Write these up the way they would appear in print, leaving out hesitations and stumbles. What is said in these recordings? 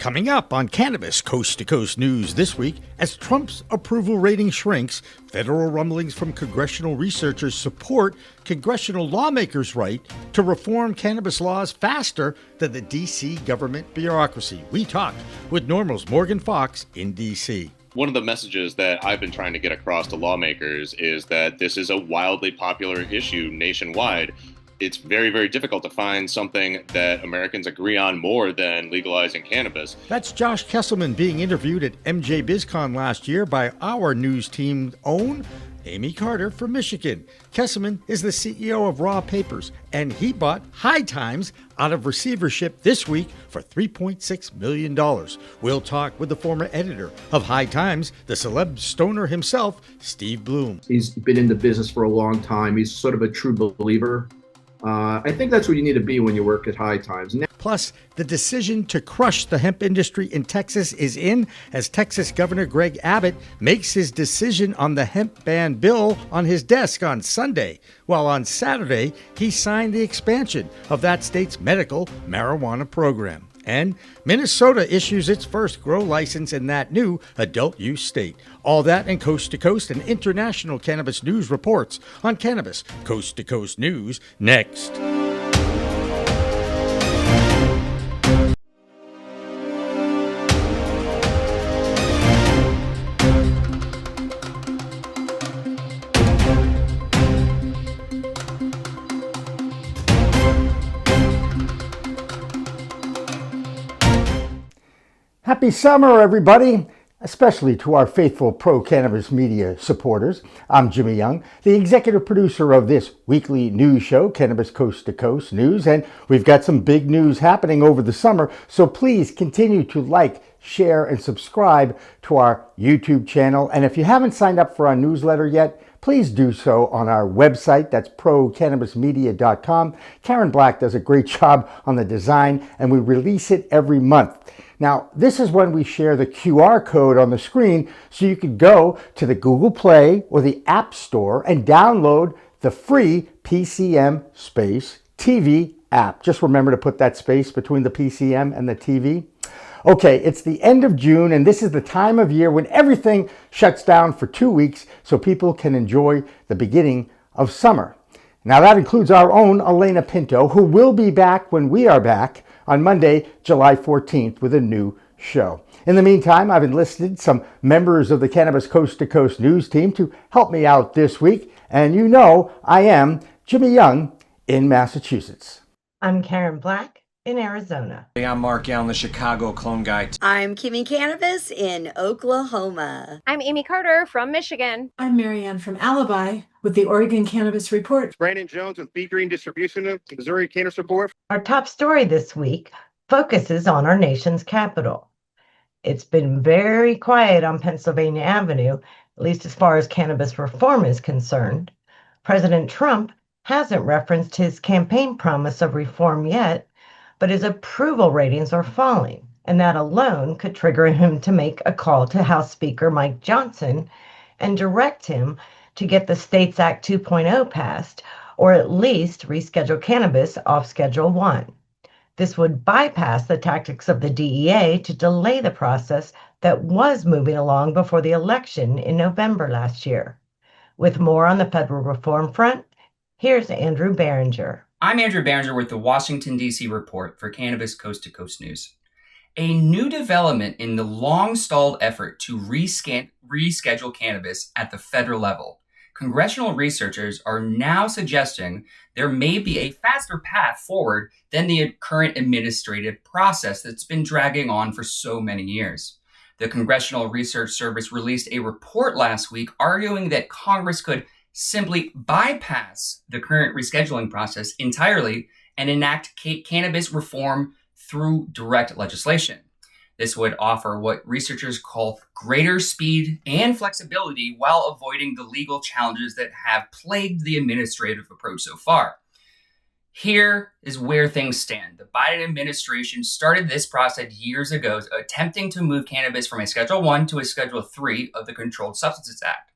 Coming up on Cannabis Coast to Coast News this week, as Trump's approval rating shrinks, federal rumblings from congressional researchers support congressional lawmakers' right to reform cannabis laws faster than the D.C. government bureaucracy. We talked with NORML's Morgan Fox in D.C. One of the messages that I've been trying to get across to lawmakers is that this is a wildly popular issue nationwide. It's very, very difficult to find something that Americans agree on more than legalizing cannabis. That's Josh Kesselman being interviewed at MJ BizCon last year by our news team's own Amy Carter from Michigan. Kesselman is the CEO of Raw Papers, and he bought High Times out of Receivership this week for $3.6 million. We'll talk with the former editor of High Times, the celeb stoner himself, Steve Bloom. He's been in the business for a long time. He's sort of a true believer. I think that's what you need to be when you work at High Times. Plus, the decision to crush the hemp industry in Texas is in as Texas Governor Greg Abbott makes his decision on the hemp ban bill on his desk on Sunday, while on Saturday he signed the expansion of that state's medical marijuana program. And Minnesota issues its first grow license in that new adult use state. All that and Coast to Coast and international cannabis news reports on Cannabis Coast to Coast News next. Happy summer, everybody, especially to our faithful pro-cannabis media supporters. I'm Jimmy Young, the executive producer of this weekly news show, Cannabis Coast to Coast News, and we've got some big news happening over the summer, so please continue to like, share, and subscribe to our YouTube channel. And if you haven't signed up for our newsletter yet, please do so on our website. That's procannabismedia.com. Karen Black does a great job on the design, and we release it every month. Now, this is when we share the QR code on the screen, so you can go to the Google Play or the App Store and download the free PCM Space TV app. Just remember to put that space between the PCM and the TV. Okay, it's the end of June, and this is the time of year when everything shuts down for 2 weeks so people can enjoy the beginning of summer. Now, that includes our own Elena Pinto, who will be back when we are back on Monday, July 14th, with a new show. In the meantime, I've enlisted some members of the Cannabis Coast to Coast news team to help me out this week, and you know I am Jimmy Young in Massachusetts. I'm Karen Black in Arizona. Hey, I'm Mark Allen, the Chicago clone guy. I'm Kimmy Cannabis in Oklahoma. I'm Amy Carter from Michigan. I'm Marianne from Alibi with the Oregon Cannabis Report. Brandon Jones with Be Green Distribution of Missouri Cannabis Report. Our top story this week focuses on our nation's capital. It's been very quiet on Pennsylvania Avenue, at least as far as cannabis reform is concerned. President Trump hasn't referenced his campaign promise of reform yet, but his approval ratings are falling, and that alone could trigger him to make a call to House Speaker Mike Johnson and direct him to get the States Act 2.0 passed, or at least reschedule cannabis off Schedule 1. This would bypass the tactics of the DEA to delay the process that was moving along before the election in November last year. With more on the federal reform front, here's Andrew Behringer. I'm Andrew Behringer with the Washington, D.C. Report for Cannabis Coast to Coast News. A new development in the long-stalled effort to reschedule cannabis at the federal level. Congressional researchers are now suggesting there may be a faster path forward than the current administrative process that's been dragging on for so many years. The Congressional Research Service released a report last week arguing that Congress could simply bypass the current rescheduling process entirely and enact cannabis reform through direct legislation. This would offer what researchers call greater speed and flexibility while avoiding the legal challenges that have plagued the administrative approach so far. Here is where things stand. The Biden administration started this process years ago, attempting to move cannabis from a Schedule 1 to a Schedule 3 of the Controlled Substances Act.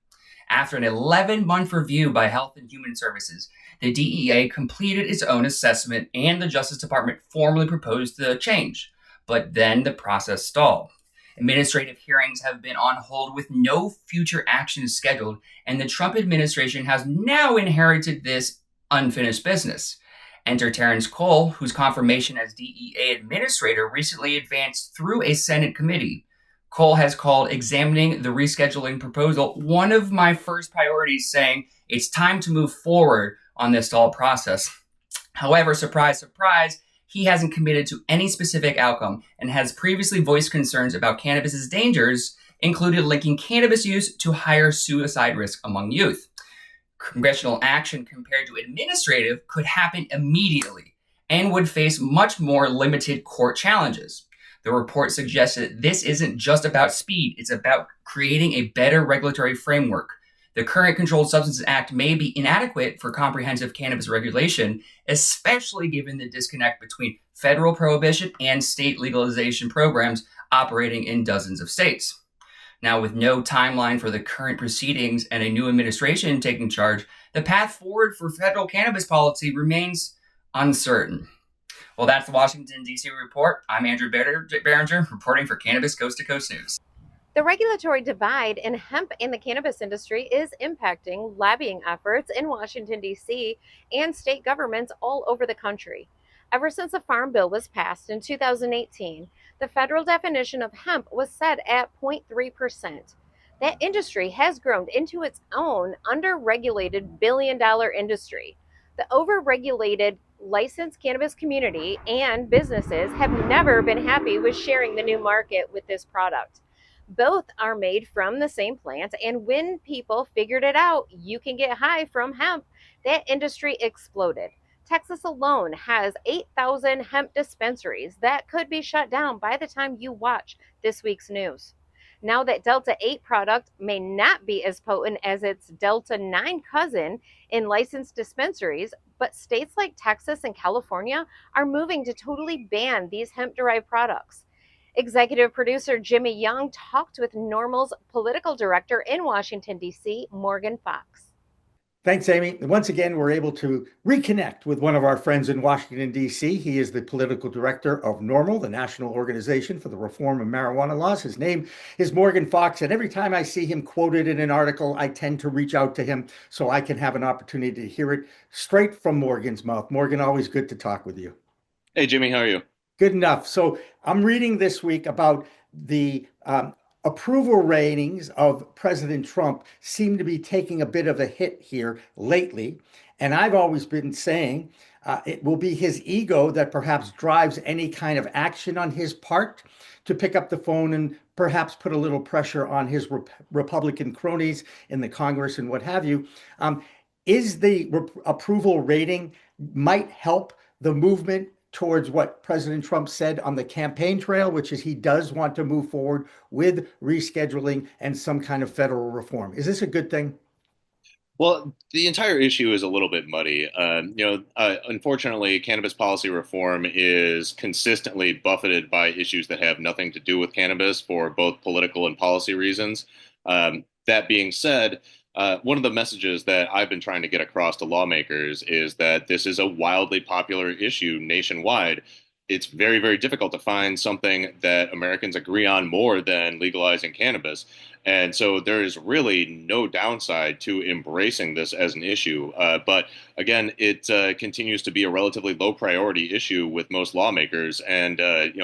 After an 11-month review by Health and Human Services, the DEA completed its own assessment and the Justice Department formally proposed the change. but then the process stalled. Administrative hearings have been on hold with no future action scheduled, and the Trump administration has now inherited this unfinished business. Enter Terrence Cole, whose confirmation as DEA administrator recently advanced through a Senate committee. Cole has called examining the rescheduling proposal one of my first priorities, saying it's time to move forward on this stalled process. However, surprise, surprise, he hasn't committed to any specific outcome and has previously voiced concerns about cannabis's dangers, including linking cannabis use to higher suicide risk among youth. Congressional action compared to administrative could happen immediately and would face much more limited court challenges. The report suggests that this isn't just about speed, it's about creating a better regulatory framework. The current Controlled Substances Act may be inadequate for comprehensive cannabis regulation, especially given the disconnect between federal prohibition and state legalization programs operating in dozens of states. Now, with no timeline for the current proceedings and a new administration taking charge, the path forward for federal cannabis policy remains uncertain. Well, that's the Washington, D.C. report. I'm Andrew Behringer, reporting for Cannabis Coast to Coast News. The regulatory divide in hemp and the cannabis industry is impacting lobbying efforts in Washington, D.C. and state governments all over the country. Ever since the Farm Bill was passed in 2018, the federal definition of hemp was set at 0.3%. That industry has grown into its own under-regulated billion-dollar industry. The over-regulated licensed cannabis community and businesses have never been happy with sharing the new market with this product. Both are made from the same plant, and when people figured it out, you can get high from hemp, that industry exploded. Texas alone has 8,000 hemp dispensaries that could be shut down by the time you watch this week's news. Now that Delta 8 product may not be as potent as its Delta 9 cousin in licensed dispensaries, but states like Texas and California are moving to totally ban these hemp-derived products. Executive producer Jimmy Young talked with NORML's political director in Washington, D.C., Morgan Fox. Thanks, Amy. Once again, we're able to reconnect with one of our friends in Washington, D.C. He is the political director of NORML, the National Organization for the Reform of Marijuana Laws. His name is Morgan Fox, and every time I see him quoted in an article, I tend to reach out to him so I can have an opportunity to hear it straight from Morgan's mouth. Morgan, always good to talk with you. Hey, Jimmy, how are you? Good enough. So I'm reading this week about the approval ratings of President Trump seem to be taking a bit of a hit here lately. And I've always been saying it will be his ego that perhaps drives any kind of action on his part to pick up the phone and perhaps put a little pressure on his Republican cronies in the Congress and what have you. Is the approval rating might help the movement towards what President Trump said on the campaign trail, which is he does want to move forward with rescheduling and some kind of federal reform? Is this a good thing? Well, the entire issue is a little bit muddy. Unfortunately, cannabis policy reform is consistently buffeted by issues that have nothing to do with cannabis for both political and policy reasons. That being said, one of the messages that I've been trying to get across to lawmakers is that this is a wildly popular issue nationwide. It's very, very difficult to find something that Americans agree on more than legalizing cannabis. And so there is really no downside to embracing this as an issue. But again, it continues to be a relatively low priority issue with most lawmakers and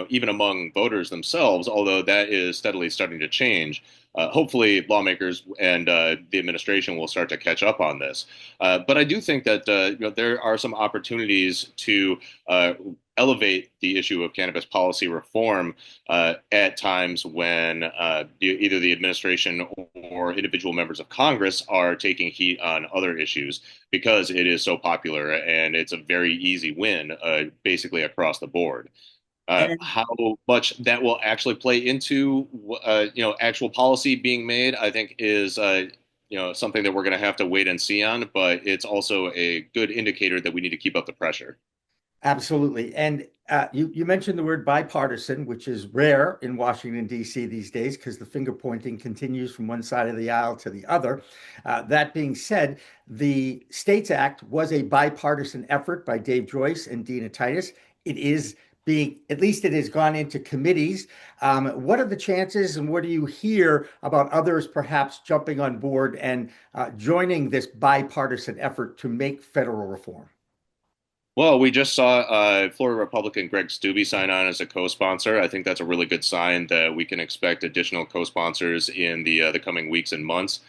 even among voters themselves, although that is steadily starting to change. Hopefully, lawmakers and the administration will start to catch up on this. But I do think that there are some opportunities to elevate the issue of cannabis policy reform at times when either the administration or individual members of Congress are taking heat on other issues because it is so popular and it's a very easy win basically across the board. How much that will actually play into actual policy being made, I think is something that we're going to have to wait and see on. But it's also a good indicator that we need to keep up the pressure. Absolutely. And you mentioned the word bipartisan, which is rare in Washington, D.C. these days because the finger pointing continues from one side of the aisle to the other. That being said, the States Act was a bipartisan effort by Dave Joyce and Dina Titus. It is at least it has gone into committees. What are the chances, and what do you hear about others perhaps jumping on board and joining this bipartisan effort to make federal reform? Well, we just saw Florida Republican Greg Steube sign on as a co-sponsor. I think that's a really good sign that we can expect additional co-sponsors in the coming weeks and months.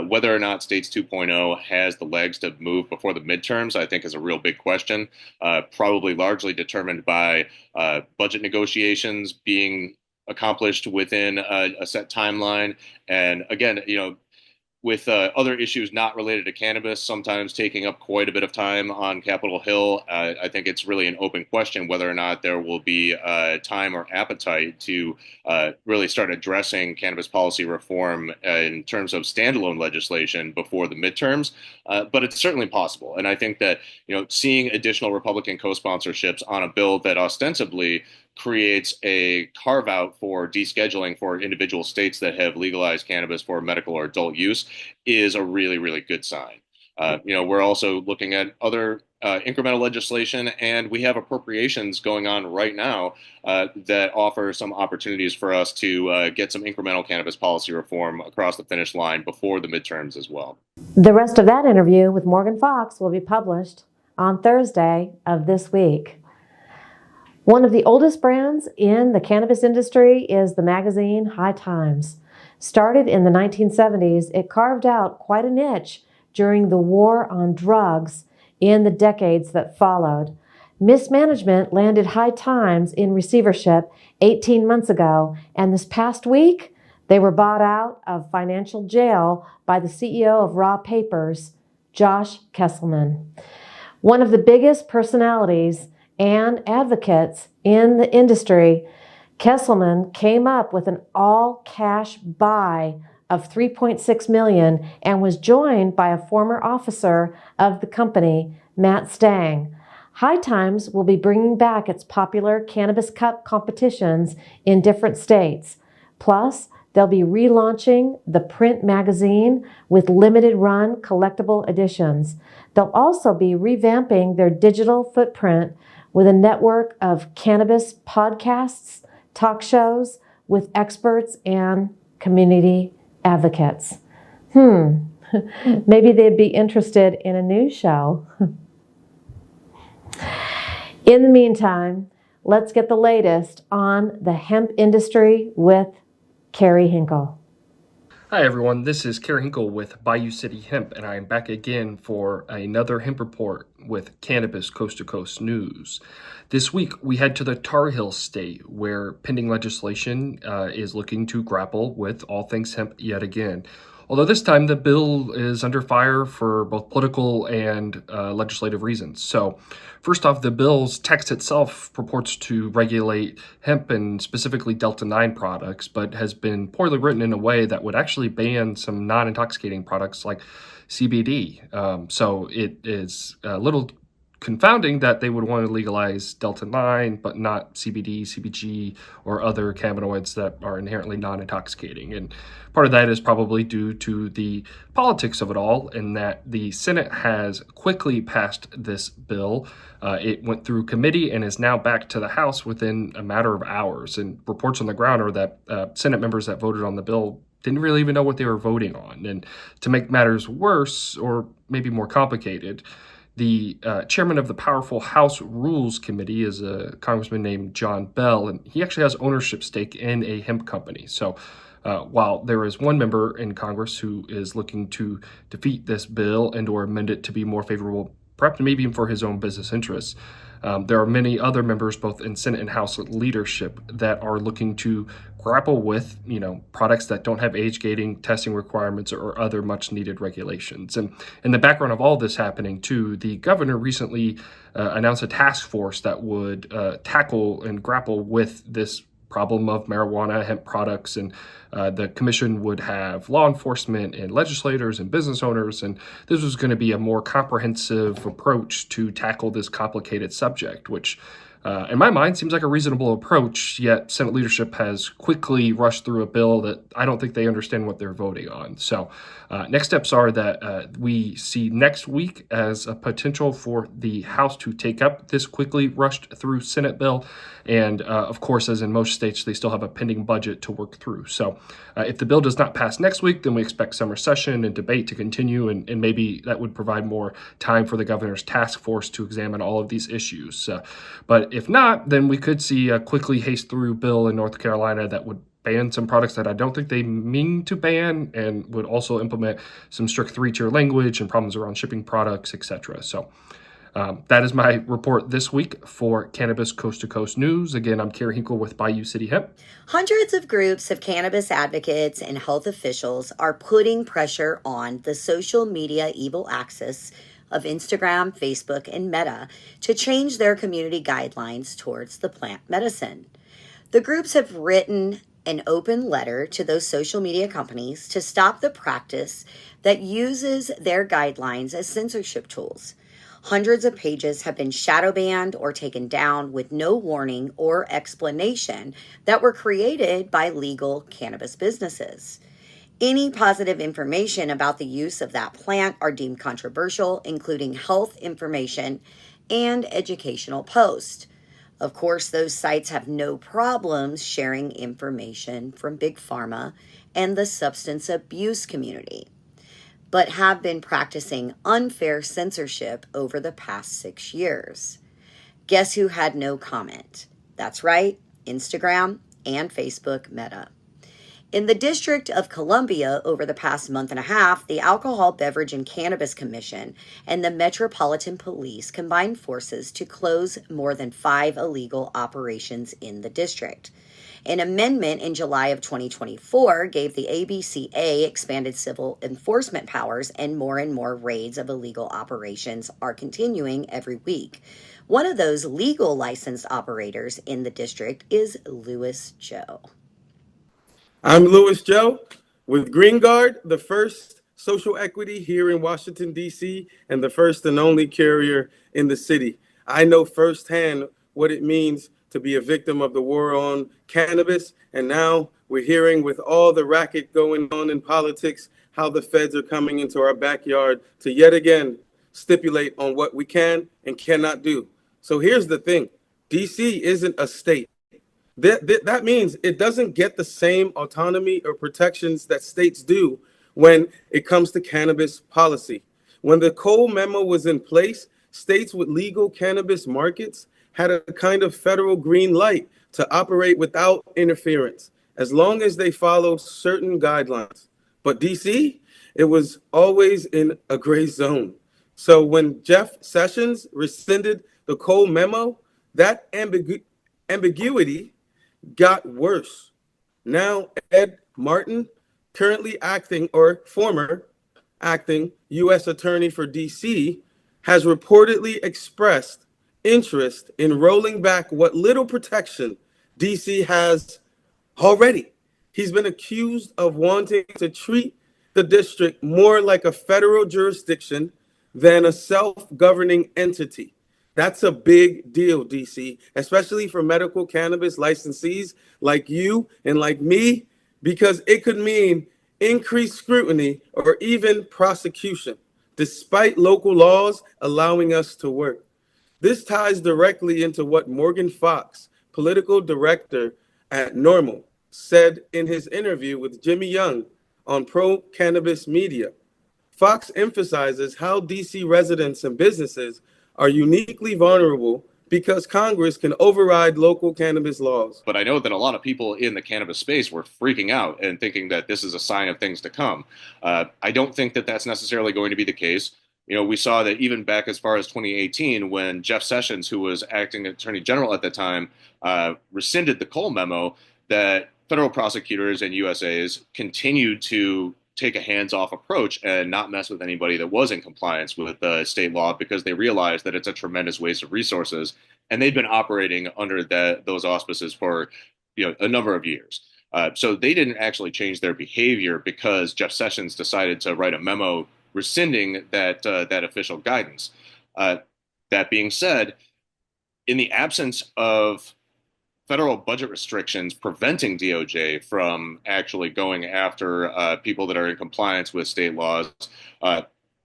Whether or not States 2.0 has the legs to move before the midterms, I think is a real big question. Probably largely determined by budget negotiations being accomplished within a set timeline. And again, with other issues not related to cannabis sometimes taking up quite a bit of time on Capitol Hill, I think it's really an open question whether or not there will be time or appetite to really start addressing cannabis policy reform in terms of standalone legislation before the midterms. But it's certainly possible. And I think that, seeing additional Republican co-sponsorships on a bill that ostensibly creates a carve out for descheduling for individual states that have legalized cannabis for medical or adult use is a really, really good sign. We're also looking at other incremental legislation, and we have appropriations going on right now that offer some opportunities for us to get some incremental cannabis policy reform across the finish line before the midterms as well. The rest of that interview with Morgan Fox will be published on Thursday of this week. One of the oldest brands in the cannabis industry is the magazine High Times. Started in the 1970s, it carved out quite a niche during the war on drugs in the decades that followed. Mismanagement landed High Times in receivership 18 months ago, and this past week, they were bought out of financial jail by the CEO of Raw Papers, Josh Kesselman. One of the biggest personalities and advocates in the industry, Kesselman came up with an all-cash buy of $3.6 million and was joined by a former officer of the company, Matt Stang. High Times will be bringing back its popular Cannabis Cup competitions in different states. Plus, they'll be relaunching the print magazine with limited-run collectible editions. They'll also be revamping their digital footprint with a network of cannabis podcasts, talk shows with experts and community advocates. Maybe they'd be interested in a news show. In the meantime, let's get the latest on the hemp industry with Carrie Hinkle. Hi everyone, this is Kerry Hinkle with Bayou City Hemp, and I am back again for another hemp report with Cannabis Coast to Coast News. This week we head to the Tar Heel state, where pending legislation is looking to grapple with all things hemp yet again. Although this time the bill is under fire for both political and legislative reasons. So first off, the bill's text itself purports to regulate hemp and specifically Delta-9 products, but has been poorly written in a way that would actually ban some non-intoxicating products like CBD. So it is a little confounding that they would want to legalize Delta-9, but not CBD, CBG, or other cannabinoids that are inherently non-intoxicating. And part of that is probably due to the politics of it all, in that the Senate has quickly passed this bill. It went through committee and is now back to the House within a matter of hours. And reports on the ground are that Senate members that voted on the bill didn't really even know what they were voting on. And to make matters worse, or maybe more complicated, the chairman of the powerful House Rules Committee is a congressman named John Bell, and he actually has ownership stake in a hemp company. So while there is one member in Congress who is looking to defeat this bill and or amend it to be more favorable, perhaps maybe even for his own business interests, there are many other members, both in Senate and House leadership, that are looking to grapple with, products that don't have age gating, testing requirements, or other much needed regulations. And in the background of all this happening, too, the governor recently announced a task force that would tackle and grapple with this problem of marijuana, hemp products, and the commission would have law enforcement and legislators and business owners, and this was going to be a more comprehensive approach to tackle this complicated subject, which In my mind, seems like a reasonable approach, yet Senate leadership has quickly rushed through a bill that I don't think they understand what they're voting on. So next steps are that we see next week as a potential for the House to take up this quickly rushed through Senate bill. And of course, as in most states, they still have a pending budget to work through. So if the bill does not pass next week, then we expect summer session and debate to continue, and maybe that would provide more time for the governor's task force to examine all of these issues. But if not, then we could see a quickly haste through bill in North Carolina that would ban some products that I don't think they mean to ban, and would also implement some strict three-tier language and problems around shipping products, etc. So that is my report this week for Cannabis Coast to Coast News. Again, I'm Kerry Hinkle with Bayou City Hemp. Hundreds of groups of cannabis advocates and health officials are putting pressure on the social media evil axis of Instagram, Facebook, and Meta to change their community guidelines towards the plant medicine. The groups have written an open letter to those social media companies to stop the practice that uses their guidelines as censorship tools. Hundreds of pages have been shadow banned or taken down with no warning or explanation that were created by legal cannabis businesses. Any positive information about the use of that plant are deemed controversial, including health information and educational posts. Of course, those sites have no problems sharing information from Big Pharma and the substance abuse community, but have been practicing unfair censorship over the past 6 years. Guess who had no comment? That's right, Instagram and Facebook Meta. In the District of Columbia over the past month and a half, the Alcohol, Beverage, and Cannabis Commission and the Metropolitan Police combined forces to close more than 5 illegal operations in the district. An amendment in July of 2024 gave the ABCA expanded civil enforcement powers, and more raids of illegal operations are continuing every week. One of those legal licensed operators in the district is Louis Joe. I'm Louis Joe with Green Guard, the first social equity here in Washington, D.C., and the first and only carrier in the city. I know firsthand what it means to be a victim of the war on cannabis, and now we're hearing with all the racket going on in politics how the feds are coming into our backyard to yet again stipulate on what we can and cannot do. So here's the thing. D.C. isn't a state. That means it doesn't get the same autonomy or protections that states do when it comes to cannabis policy. When the Cole memo was in place, states with legal cannabis markets had a kind of federal green light to operate without interference, as long as they follow certain guidelines. But DC, it was always in a gray zone. So when Jeff Sessions rescinded the Cole memo, that ambiguity got worse. Now, Ed Martin, currently acting or former acting U.S. Attorney for D.C., has reportedly expressed interest in rolling back what little protection D.C. has already. He's been accused of wanting to treat the district more like a federal jurisdiction than a self-governing entity. That's a big deal, DC, especially for medical cannabis licensees like you and like me, because it could mean increased scrutiny or even prosecution, despite local laws allowing us to work. This ties directly into what Morgan Fox, political director at Normal, said in his interview with Jimmy Young on Pro Cannabis Media. Fox emphasizes how DC residents and businesses are uniquely vulnerable because Congress can override local cannabis laws. But I know that a lot of people in the cannabis space were freaking out and thinking that this is a sign of things to come. I don't think that that's necessarily going to be the case. You know, we saw that even back as far as 2018, when Jeff Sessions, who was acting attorney general at the time, rescinded the Cole memo, that federal prosecutors and USAs continued to take a hands-off approach and not mess with anybody that was in compliance with state law, because they realized that it's a tremendous waste of resources, and they'd been operating under those auspices for a number of years. So they didn't actually change their behavior because Jeff Sessions decided to write a memo rescinding that official guidance. That being said, in the absence of federal budget restrictions preventing DOJ from actually going after people that are in compliance with state laws,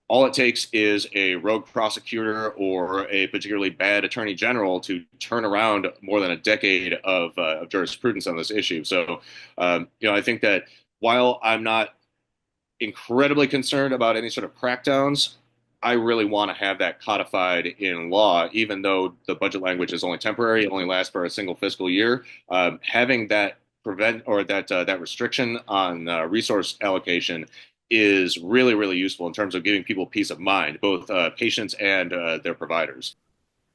all it takes is a rogue prosecutor or a particularly bad attorney general to turn around more than a decade of jurisprudence on this issue. So, I think that while I'm not incredibly concerned about any sort of crackdowns, I really want to have that codified in law, even though the budget language is only temporary, it only lasts for a single fiscal year. Having that that restriction on resource allocation is really, really useful in terms of giving people peace of mind, both patients and their providers.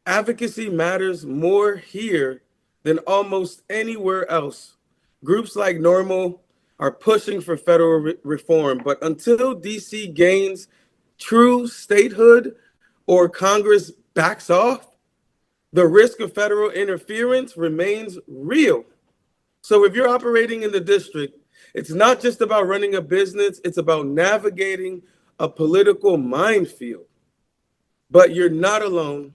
Advocacy matters more here than almost anywhere else. Groups like Normal are pushing for federal reform, but until DC gains true statehood or Congress backs off, the risk of federal interference remains real. So if you're operating in the district, it's not just about running a business, it's about navigating a political minefield. But you're not alone.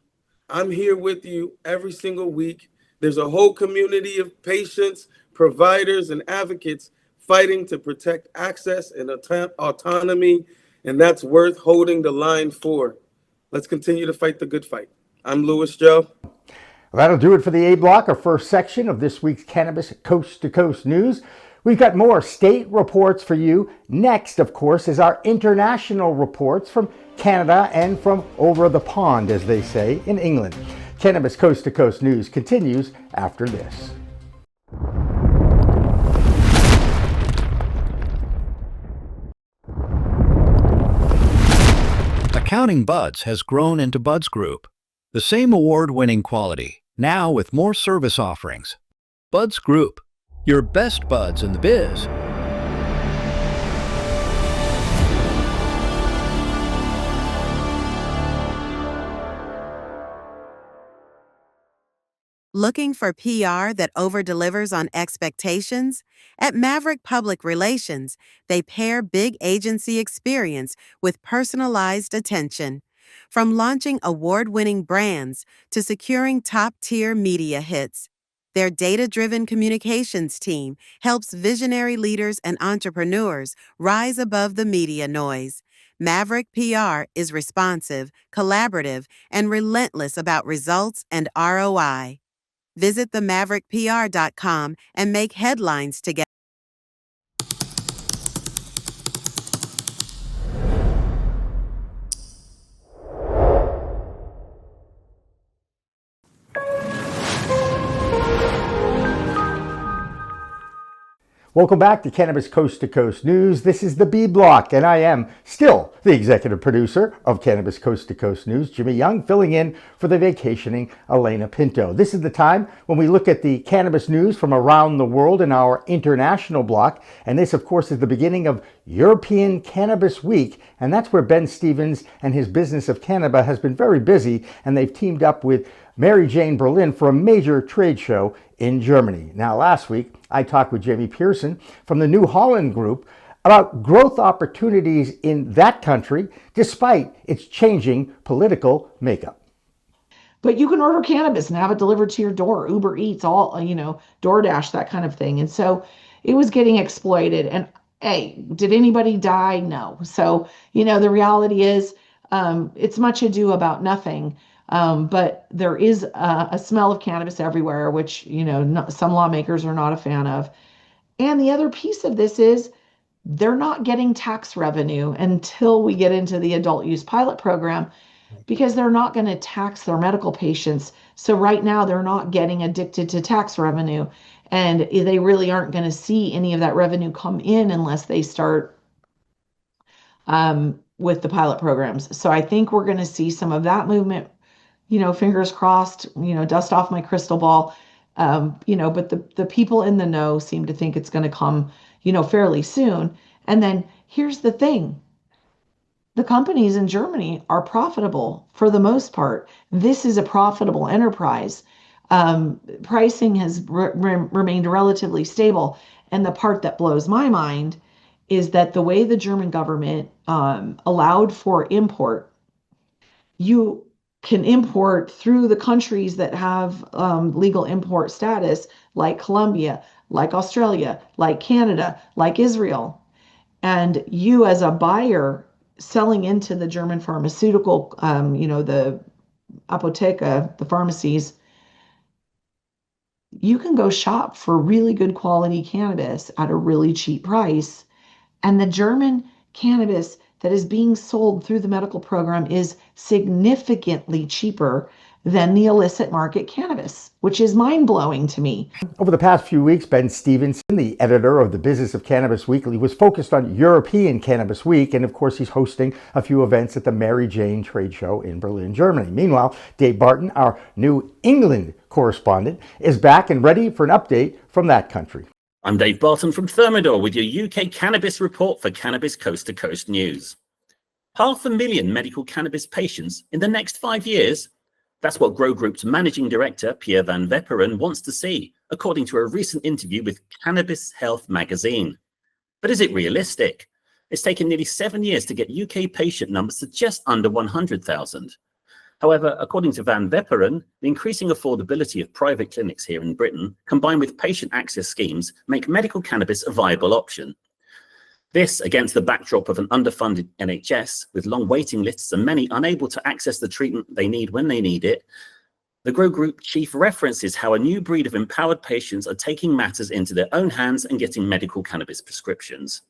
I'm here with you every single week. There's a whole community of patients, providers, and advocates fighting to protect access and autonomy, and that's worth holding the line for. Let's continue to fight the good fight. I'm Louis Joe. That'll do it for the A Block, our first section of this week's Cannabis Coast to Coast News. We've got more state reports for you. Next, of course, is our international reports from Canada and from over the pond, as they say, in England. Cannabis Coast to Coast News continues after this. Accounting Buds has grown into Buds Group, the same award-winning quality, now with more service offerings. Buds Group, your best buds in the biz. Looking for PR that over-delivers on expectations? At Maverick Public Relations, they pair big agency experience with personalized attention. From launching award-winning brands to securing top-tier media hits, their data-driven communications team helps visionary leaders and entrepreneurs rise above the media noise. Maverick PR is responsive, collaborative, and relentless about results and ROI. Visit themaverickpr.com and make headlines together. Welcome back to Cannabis Coast to Coast News. This is the B Block, and I am still the executive producer of Cannabis Coast to Coast News, Jimmy Young, filling in for the vacationing Elena Pinto. This is the time when we look at the cannabis news from around the world in our international block, and this, of course, is the beginning of European Cannabis Week, and that's where Ben Stevens and his business of Cannabis has been very busy, and they've teamed up with Mary Jane Berlin for a major trade show in Germany. Now, last week, I talked with Jamie Pearson from the New Holland Group about growth opportunities in that country despite its changing political makeup. But you can order cannabis and have it delivered to your door, Uber Eats, all, DoorDash, that kind of thing. And so it was getting exploited. And hey, did anybody die? No. So, the reality is it's much ado about nothing. But there is a smell of cannabis everywhere, which, some lawmakers are not a fan of. And the other piece of this is they're not getting tax revenue until we get into the adult use pilot program, because they're not going to tax their medical patients. So right now they're not getting addicted to tax revenue, and they really aren't going to see any of that revenue come in unless they start with the pilot programs. So I think we're going to see some of that movement. Fingers crossed, dust off my crystal ball. But the people in the know seem to think it's going to come, fairly soon. And then here's the thing. The companies in Germany are profitable for the most part. This is a profitable enterprise. Pricing has remained relatively stable. And the part that blows my mind is that the way the German government allowed for import, can import through the countries that have legal import status, like Colombia, like Australia, like Canada, like Israel. And you, as a buyer selling into the German pharmaceutical, the apotheca, the pharmacies, you can go shop for really good quality cannabis at a really cheap price. And the German cannabis that is being sold through the medical program is significantly cheaper than the illicit market cannabis, which is mind-blowing to me. Over the past few weeks, Ben Stevenson, the editor of the Business of Cannabis Weekly, was focused on European Cannabis Week, and of course he's hosting a few events at the Mary Jane trade show in Berlin, Germany. Meanwhile, Dave Barton, our New England correspondent, is back and ready for an update from that country. I'm Dave Barton from Thermador with your UK Cannabis report for Cannabis Coast to Coast News. 500,000 medical cannabis patients in the next 5 years? That's what Grow Group's managing director, Pierre van Vepperen, wants to see, according to a recent interview with Cannabis Health magazine. But is it realistic? It's taken nearly 7 years to get UK patient numbers to just under 100,000. However, according to Van Vepperen, the increasing affordability of private clinics here in Britain, combined with patient access schemes, make medical cannabis a viable option. This against the backdrop of an underfunded NHS, with long waiting lists and many unable to access the treatment they need when they need it. The Grow Group chief references how a new breed of empowered patients are taking matters into their own hands and getting medical cannabis prescriptions.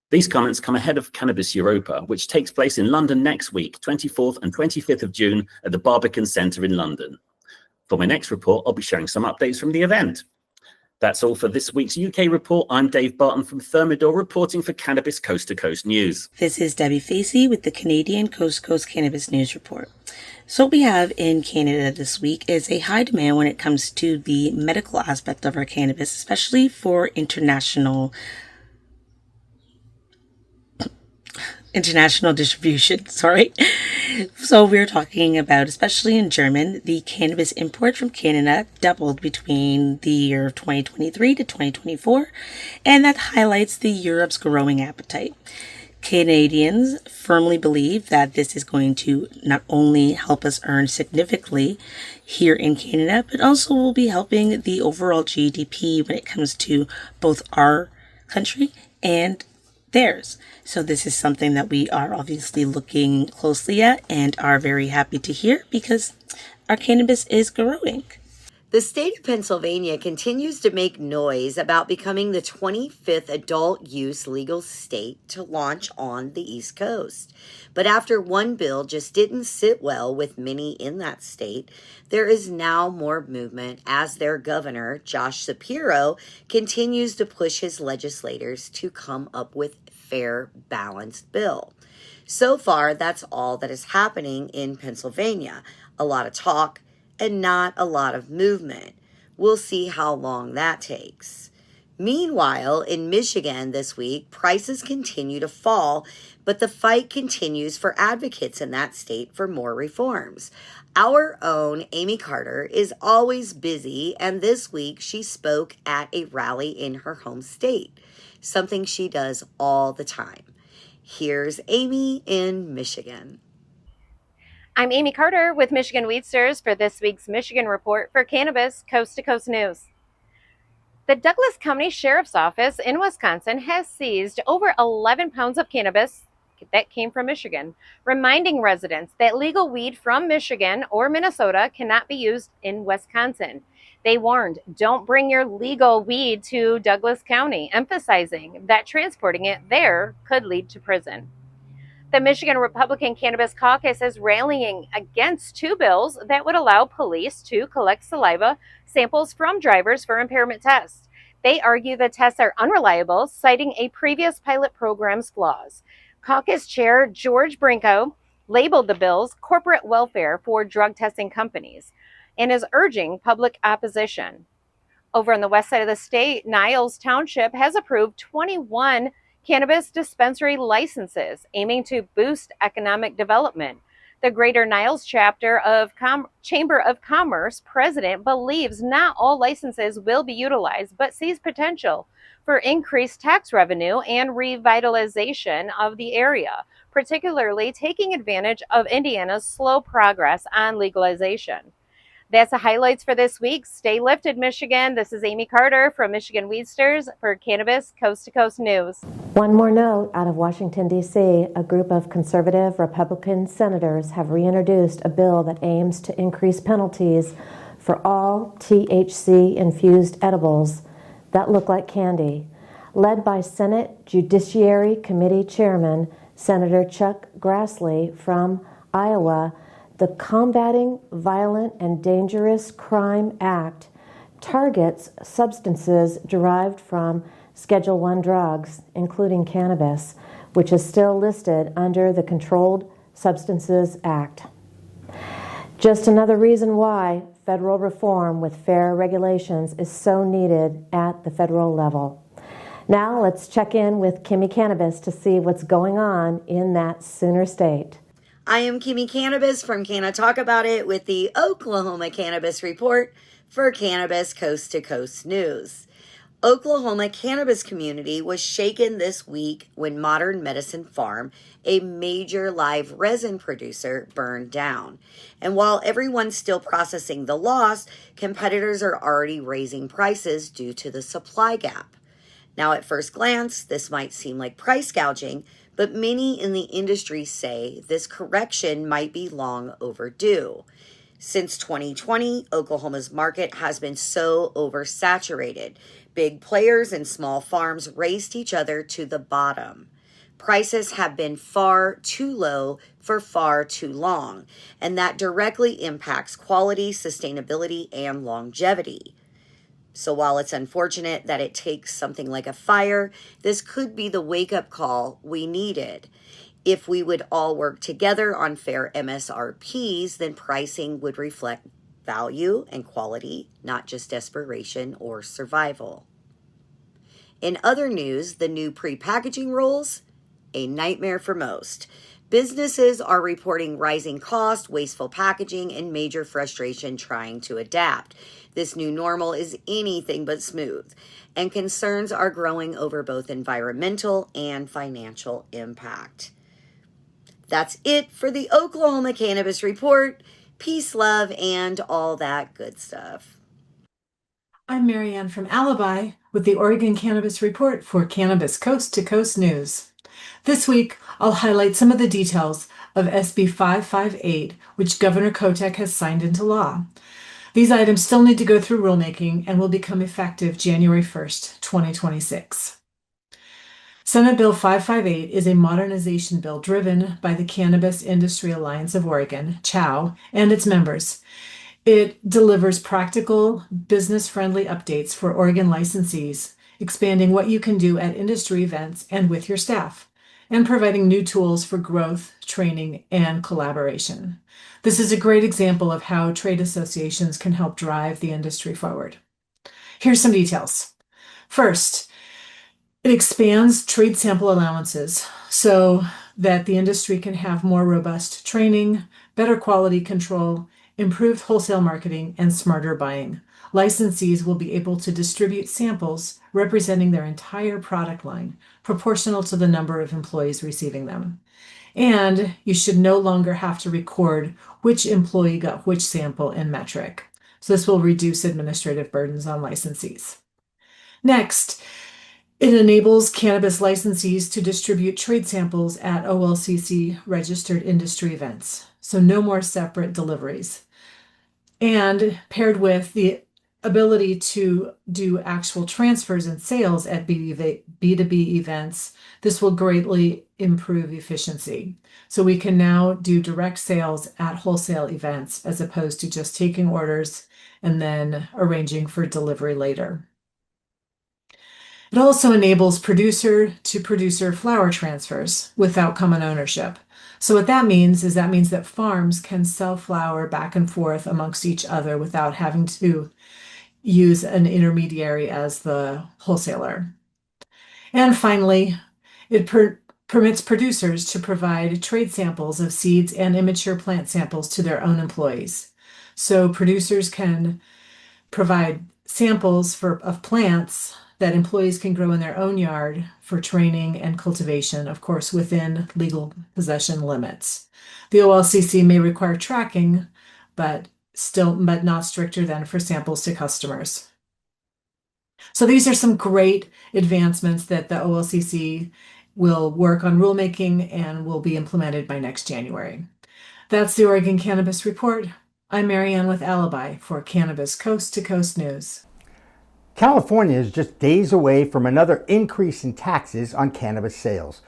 These comments come ahead of Cannabis Europa, which takes place in London next week, 24th and 25th of June at the Barbican Centre in London. For my next report, I'll be sharing some updates from the event. That's all for this week's UK report. I'm Dave Barton from Thermador, reporting for Cannabis Coast to Coast News. This is Debbie Facey with the Canadian Coast to Coast Cannabis News Report. So what we have in Canada this week is a high demand when it comes to the medical aspect of our cannabis, especially for international distribution, sorry. So we're talking about, especially in German, the cannabis import from Canada doubled between the year of 2023 to 2024, and that highlights the Europe's growing appetite. Canadians firmly believe that this is going to not only help us earn significantly here in Canada, but also will be helping the overall GDP when it comes to both our country and theirs. So this is something that we are obviously looking closely at and are very happy to hear because our cannabis is growing. The state of Pennsylvania continues to make noise about becoming the 25th adult use legal state to launch on the East Coast. But after one bill just didn't sit well with many in that state, there is now more movement as their governor, Josh Shapiro, continues to push his legislators to come up with a fair, balanced bill. So far, that's all that is happening in Pennsylvania. A lot of talk and not a lot of movement. We'll see how long that takes. Meanwhile, in Michigan this week, prices continue to fall, but the fight continues for advocates in that state for more reforms. Our own Amy Carter is always busy, and this week she spoke at a rally in her home state, something she does all the time. Here's Amy in Michigan. I'm Amy Carter with Michigan Weedsters for this week's Michigan Report for Cannabis Coast to Coast News. The Douglas County Sheriff's Office in Wisconsin has seized over 11 pounds of cannabis that came from Michigan, reminding residents that legal weed from Michigan or Minnesota cannot be used in Wisconsin. They warned, don't bring your legal weed to Douglas County, emphasizing that transporting it there could lead to prison. The Michigan Republican Cannabis Caucus is rallying against two bills that would allow police to collect saliva samples from drivers for impairment tests. They argue the tests are unreliable, citing a previous pilot program's flaws. Caucus Chair George Brinko labeled the bills corporate welfare for drug testing companies and is urging public opposition. Over on the west side of the state, Niles Township has approved 21 cannabis dispensary licenses, aiming to boost economic development. The Greater Niles chapter of Chamber of Commerce president believes not all licenses will be utilized, but sees potential for increased tax revenue and revitalization of the area. particularly taking advantage of Indiana's slow progress on legalization. That's the highlights for this week. Stay lifted, Michigan. This is Amy Carter from Michigan Weedsters for Cannabis Coast to Coast News. One more note out of Washington, D.C. A group of conservative Republican senators have reintroduced a bill that aims to increase penalties for all THC-infused edibles that look like candy. Led by Senate Judiciary Committee Chairman Senator Chuck Grassley from Iowa, the Combating Violent and Dangerous Crime Act targets substances derived from Schedule I drugs, including cannabis, which is still listed under the Controlled Substances Act. Just another reason why federal reform with fair regulations is so needed at the federal level. Now let's check in with Kimmy Cannabis to see what's going on in that Sooner State. I am Kimmy Cannabis from Can I Talk About It with the Oklahoma Cannabis Report for Cannabis Coast to Coast News. Oklahoma cannabis community was shaken this week when Modern Medicine Farm, a major live resin producer, burned down. And while everyone's still processing the loss, competitors are already raising prices due to the supply gap. Now, at first glance, this might seem like price gouging, but many in the industry say this correction might be long overdue. Since 2020, Oklahoma's market has been so oversaturated. Big players and small farms raced each other to the bottom. Prices have been far too low for far too long, and that directly impacts quality, sustainability, and longevity. So while it's unfortunate that it takes something like a fire, this could be the wake-up call we needed. If we would all work together on fair MSRPs, then pricing would reflect value and quality, not just desperation or survival. In other news, the new pre-packaging rules, a nightmare for most. Businesses are reporting rising costs, wasteful packaging, and major frustration trying to adapt. This new normal is anything but smooth, and concerns are growing over both environmental and financial impact. That's it for the Oklahoma Cannabis Report. Peace, love, and all that good stuff. I'm Marianne from Alibi with the Oregon Cannabis Report for Cannabis Coast to Coast News. This week, I'll highlight some of the details of SB 558, which Governor Kotek has signed into law. These items still need to go through rulemaking and will become effective January 1st, 2026. Senate Bill 558 is a modernization bill driven by the Cannabis Industry Alliance of Oregon, CHOW, and its members. It delivers practical, business-friendly updates for Oregon licensees, expanding what you can do at industry events and with your staff, and providing new tools for growth, training, and collaboration. This is a great example of how trade associations can help drive the industry forward. Here's some details. First, it expands trade sample allowances so that the industry can have more robust training, better quality control, improved wholesale marketing, and smarter buying. Licensees will be able to distribute samples representing their entire product line, proportional to the number of employees receiving them. And you should no longer have to record which employee got which sample in metric. So this will reduce administrative burdens on licensees. Next, it enables cannabis licensees to distribute trade samples at OLCC registered industry events. So no more separate deliveries. And paired with the ability to do actual transfers and sales at B2B events, this will greatly improve efficiency. So we can now do direct sales at wholesale events as opposed to just taking orders and then arranging for delivery later. It also enables producer-to-producer flower transfers without common ownership. So what that means is that farms can sell flower back and forth amongst each other without having to use an intermediary as the wholesaler. And finally, it permits producers to provide trade samples of seeds and immature plant samples to their own employees. So producers can provide samples of plants that employees can grow in their own yard for training and cultivation, of course, within legal possession limits. The OLCC may require tracking, but not stricter than for samples to customers. So these are some great advancements that the OLCC will work on rulemaking and will be implemented by next January. That's the Oregon Cannabis Report. I'm Marianne with Alibi for Cannabis Coast to Coast News. California is just days away from another increase in taxes on cannabis sales.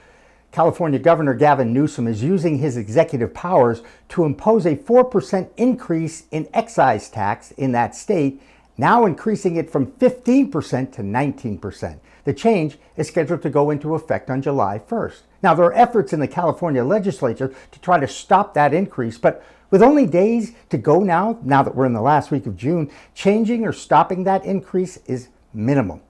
California Governor Gavin Newsom is using his executive powers to impose a 4% increase in excise tax in that state, now increasing it from 15% to 19%. The change is scheduled to go into effect on July 1st. Now, there are efforts in the California legislature to try to stop that increase, but with only days to go now that we're in the last week of June, changing or stopping that increase is minimal.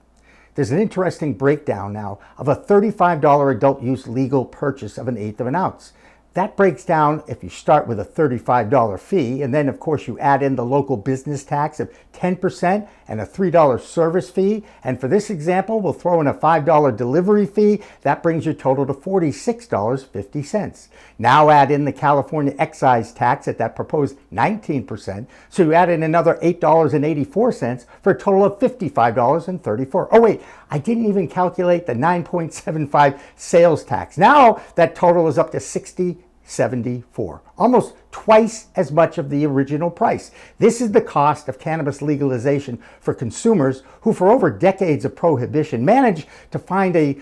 There's an interesting breakdown now of a $35 adult use legal purchase of 1/8 of an ounce. That breaks down if you start with a $35 fee, and then of course you add in the local business tax of 10% and a $3 service fee. And for this example, we'll throw in a $5 delivery fee. That brings your total to $46.50. Now add in the California excise tax at that proposed 19%. So you add in another $8.84 for a total of $55.34. Oh wait, I didn't even calculate the 9.75 sales tax. Now that total is up to $60.74, almost twice as much of the original price. This is the cost of cannabis legalization for consumers who, for over decades of prohibition, managed to find a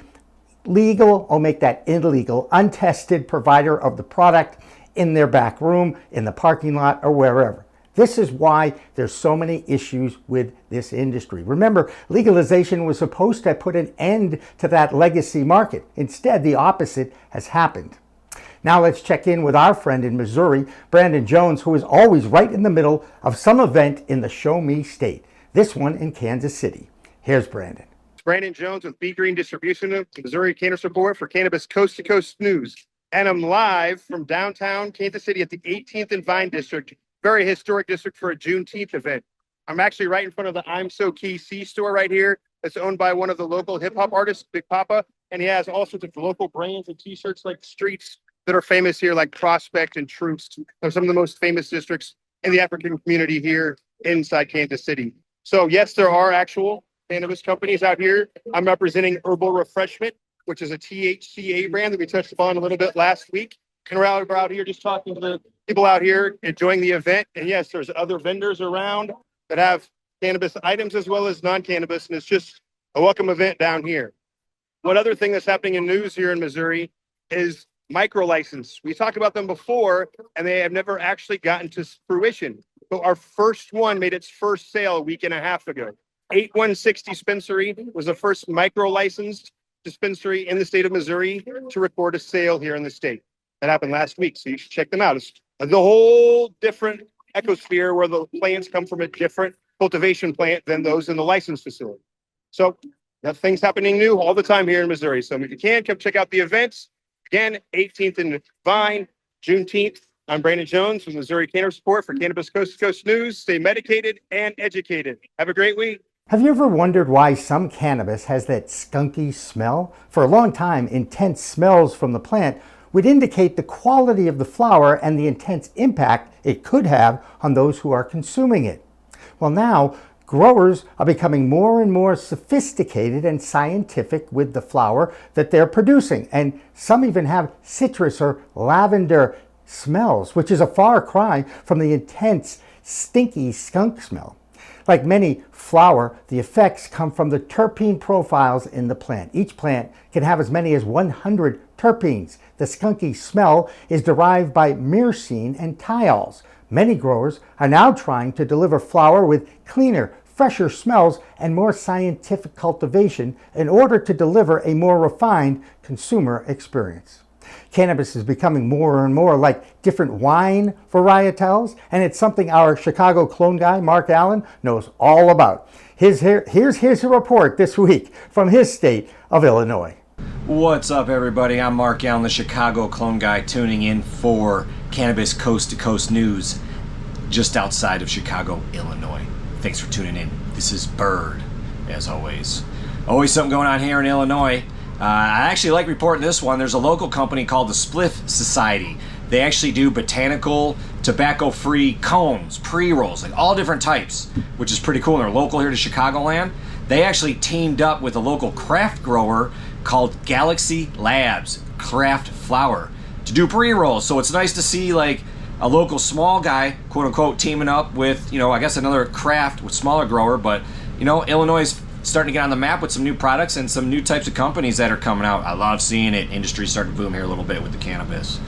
legal, or make that illegal, untested provider of the product in their back room, in the parking lot, or wherever. This is why there's so many issues with this industry. Remember, legalization was supposed to put an end to that legacy market. Instead, the opposite has happened. Now let's check in with our friend in Missouri, Brandon Jones, who is always right in the middle of some event in the Show Me state. This one in Kansas City. Here's Brandon. Brandon Jones with B Green Distribution, Missouri Cannabis Report for Cannabis Coast to Coast News. And I'm live from downtown Kansas City at the 18th and Vine District, very historic district for a Juneteenth event. I'm actually right in front of the I'm So KC store right here. It's owned by one of the local hip hop artists, Big Papa. And he has all sorts of local brands and t-shirts like Streets that are famous here, like Prospect and Troops. They're some of the most famous districts in the African community here inside Kansas City. So yes, there are actual cannabis companies out here. I'm representing Herbal Refreshment, which is a THCA brand that we touched upon a little bit last week. And we're out here just talking to the people out here enjoying the event. And yes, there's other vendors around that have cannabis items as well as non-cannabis. And it's just a welcome event down here. One other thing that's happening in news here in Missouri is micro license. We talked about them before, and they have never actually gotten to fruition. So our first one made its first sale a week and a half ago. 8160 Dispensary was the first micro licensed dispensary in the state of Missouri to record a sale here in the state. That happened last week, so you should check them out. It's the whole different ecosphere where the plants come from a different cultivation plant than those in the licensed facility. So that thing's happening new all the time here in Missouri. So if you can, come check out the events. Again, 18th and Vine, Juneteenth. I'm Brandon Jones from Missouri Cannabis Report for Cannabis Coast to Coast News. Stay medicated and educated. Have a great week. Have you ever wondered why some cannabis has that skunky smell? For a long time, intense smells from the plant would indicate the quality of the flower and the intense impact it could have on those who are consuming it. Well, now, growers are becoming more and more sophisticated and scientific with the flower that they're producing, and some even have citrus or lavender smells, which is a far cry from the intense, stinky skunk smell. Like many flower, the effects come from the terpene profiles in the plant. Each plant can have as many as 100 terpenes. The skunky smell is derived by myrcene and thiols. Many growers are now trying to deliver flower with cleaner, fresher smells and more scientific cultivation in order to deliver a more refined consumer experience. Cannabis is becoming more and more like different wine varietals, and it's something our Chicago clone guy, Mark Allen, knows all about. Here's his report this week from his state of Illinois. What's up, everybody? I'm Mark Allen, the Chicago clone guy, tuning in for Cannabis Coast to Coast News just outside of Chicago, Illinois. Thanks for tuning in. This is Bird, as always. Always something going on here in Illinois. I actually like reporting this one. There's a local company called the Spliff Society. They actually do botanical, tobacco-free cones, pre-rolls, like all different types, which is pretty cool. They're local here to Chicagoland. They actually teamed up with a local craft grower called Galaxy Labs Craft Flower to do pre-rolls. So it's nice to see like a local small guy, quote unquote, teaming up with, I guess another craft with smaller grower. But, Illinois is starting to get on the map with some new products and some new types of companies that are coming out. I love seeing it. Industry's starting to boom here a little bit with the cannabis.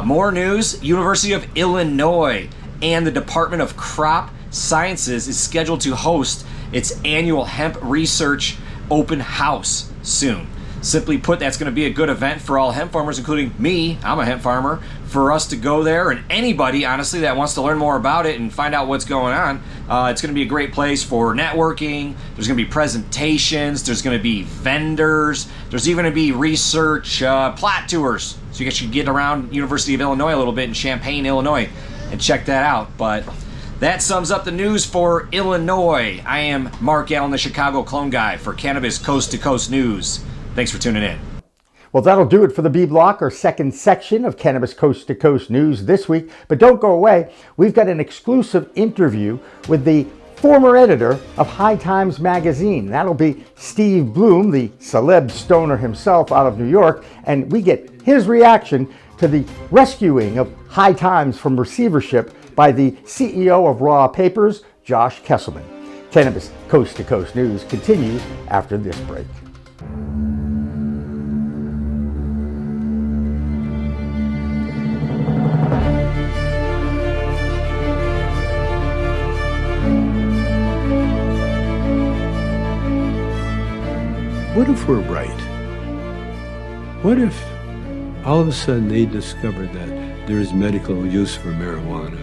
More news. University of Illinois and the Department of Crop Sciences is scheduled to host its annual hemp research open house soon. Simply put, that's going to be a good event for all hemp farmers, including me. I'm a hemp farmer. For us to go there, and anybody, honestly, that wants to learn more about it and find out what's going on. It's going to be a great place for networking. There's going to be presentations. There's going to be vendors. There's even going to be research plot tours. So you guys should get around University of Illinois a little bit in Champaign, Illinois, and check that out. But that sums up the news for Illinois. I am Mark Allen, the Chicago Clone Guy for Cannabis Coast to Coast News. Thanks for tuning in. Well, that'll do it for the B Block, or second section of Cannabis Coast to Coast News this week. But don't go away. We've got an exclusive interview with the former editor of High Times magazine. That'll be Steve Bloom, the celeb stoner himself out of New York. And we get his reaction to the rescuing of High Times from receivership by the CEO of Raw Papers, Josh Kesselman. Cannabis Coast to Coast News continues after this break. What if we're right? What if all of a sudden they discovered that there is medical use for marijuana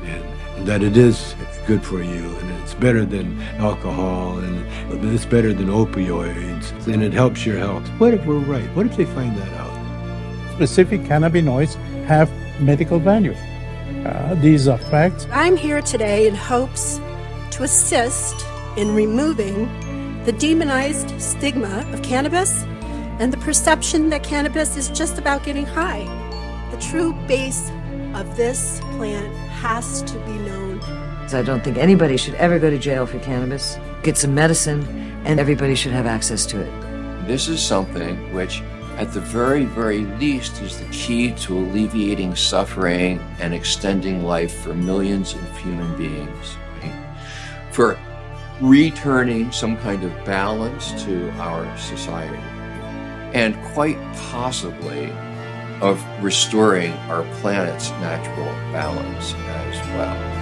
and that it is good for you and it's better than alcohol and it's better than opioids and it helps your health? What if we're right? What if they find that out? Specific cannabinoids have medical value. These are facts. I'm here today in hopes to assist in removing the demonized stigma of cannabis and the perception that cannabis is just about getting high. The true base of this plant has to be known. I don't think anybody should ever go to jail for cannabis. Get some medicine, and everybody should have access to it. This is something which, at the very, very least, is the key to alleviating suffering and extending life for millions of human beings. Right? For returning some kind of balance to our society, and quite possibly of restoring our planet's natural balance as well.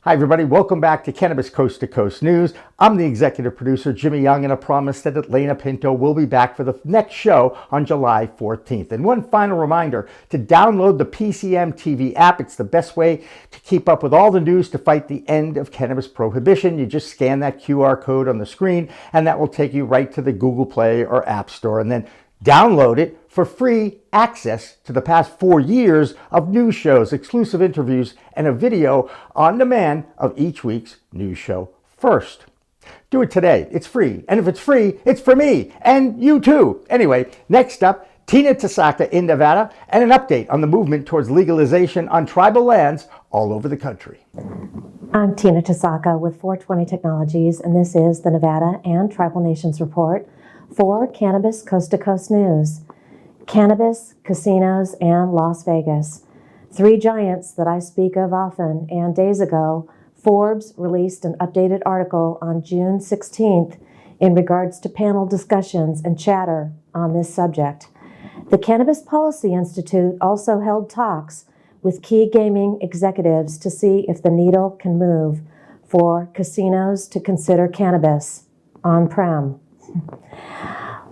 Hi, everybody. Welcome back to Cannabis Coast to Coast News. I'm the executive producer, Jimmy Young, and I promise that Elena Pinto will be back for the next show on July 14th. And one final reminder to download the PCM TV app. It's the best way to keep up with all the news to fight the end of cannabis prohibition. You just scan that QR code on the screen, and that will take you right to the Google Play or App Store. And then download it for free access to the past 4 years of news shows, exclusive interviews, and a video on demand of each week's news show first. Do it today. It's free. And if it's free, it's for me and you too. Anyway, next up, Tina Tasaka in Nevada and an update on the movement towards legalization on tribal lands all over the country. I'm Tina Tasaka with 420 Technologies, and this is the Nevada and Tribal Nations Report for Cannabis Coast to Coast News. Cannabis, casinos, and Las Vegas. 3 giants that I speak of often, and days ago, Forbes released an updated article on June 16th in regards to panel discussions and chatter on this subject. The Cannabis Policy Institute also held talks with key gaming executives to see if the needle can move for casinos to consider cannabis on-prem.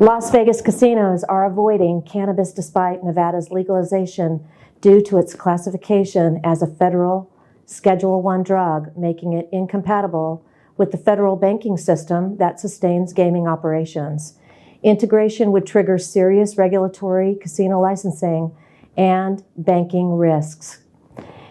Las Vegas casinos are avoiding cannabis despite Nevada's legalization due to its classification as a federal Schedule I drug, making it incompatible with the federal banking system that sustains gaming operations. Integration would trigger serious regulatory casino licensing and banking risks.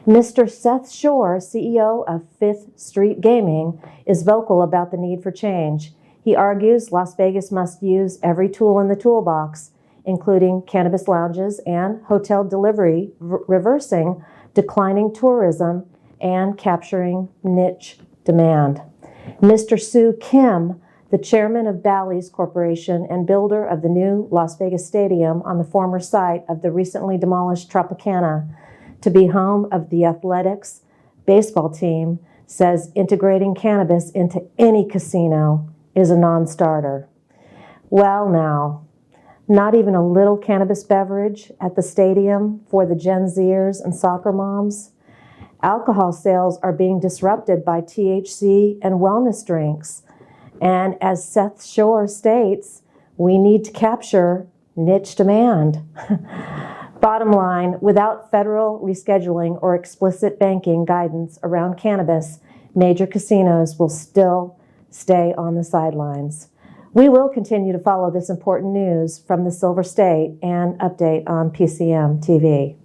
Mr. Seth Shore, CEO of Fifth Street Gaming, is vocal about the need for change. He argues Las Vegas must use every tool in the toolbox, including cannabis lounges and hotel delivery, reversing declining tourism and capturing niche demand. Mr. Soo Kim, the chairman of Bally's Corporation and builder of the new Las Vegas Stadium on the former site of the recently demolished Tropicana to be home of the Athletics baseball team, says integrating cannabis into any casino is a non-starter. Well now, not even a little cannabis beverage at the stadium for the Gen Zers and soccer moms? Alcohol sales are being disrupted by THC and wellness drinks. And as Seth Shore states, we need to capture niche demand. Bottom line, without federal rescheduling or explicit banking guidance around cannabis, major casinos will still stay on the sidelines. We will continue to follow this important news from the Silver State and update on PCM TV.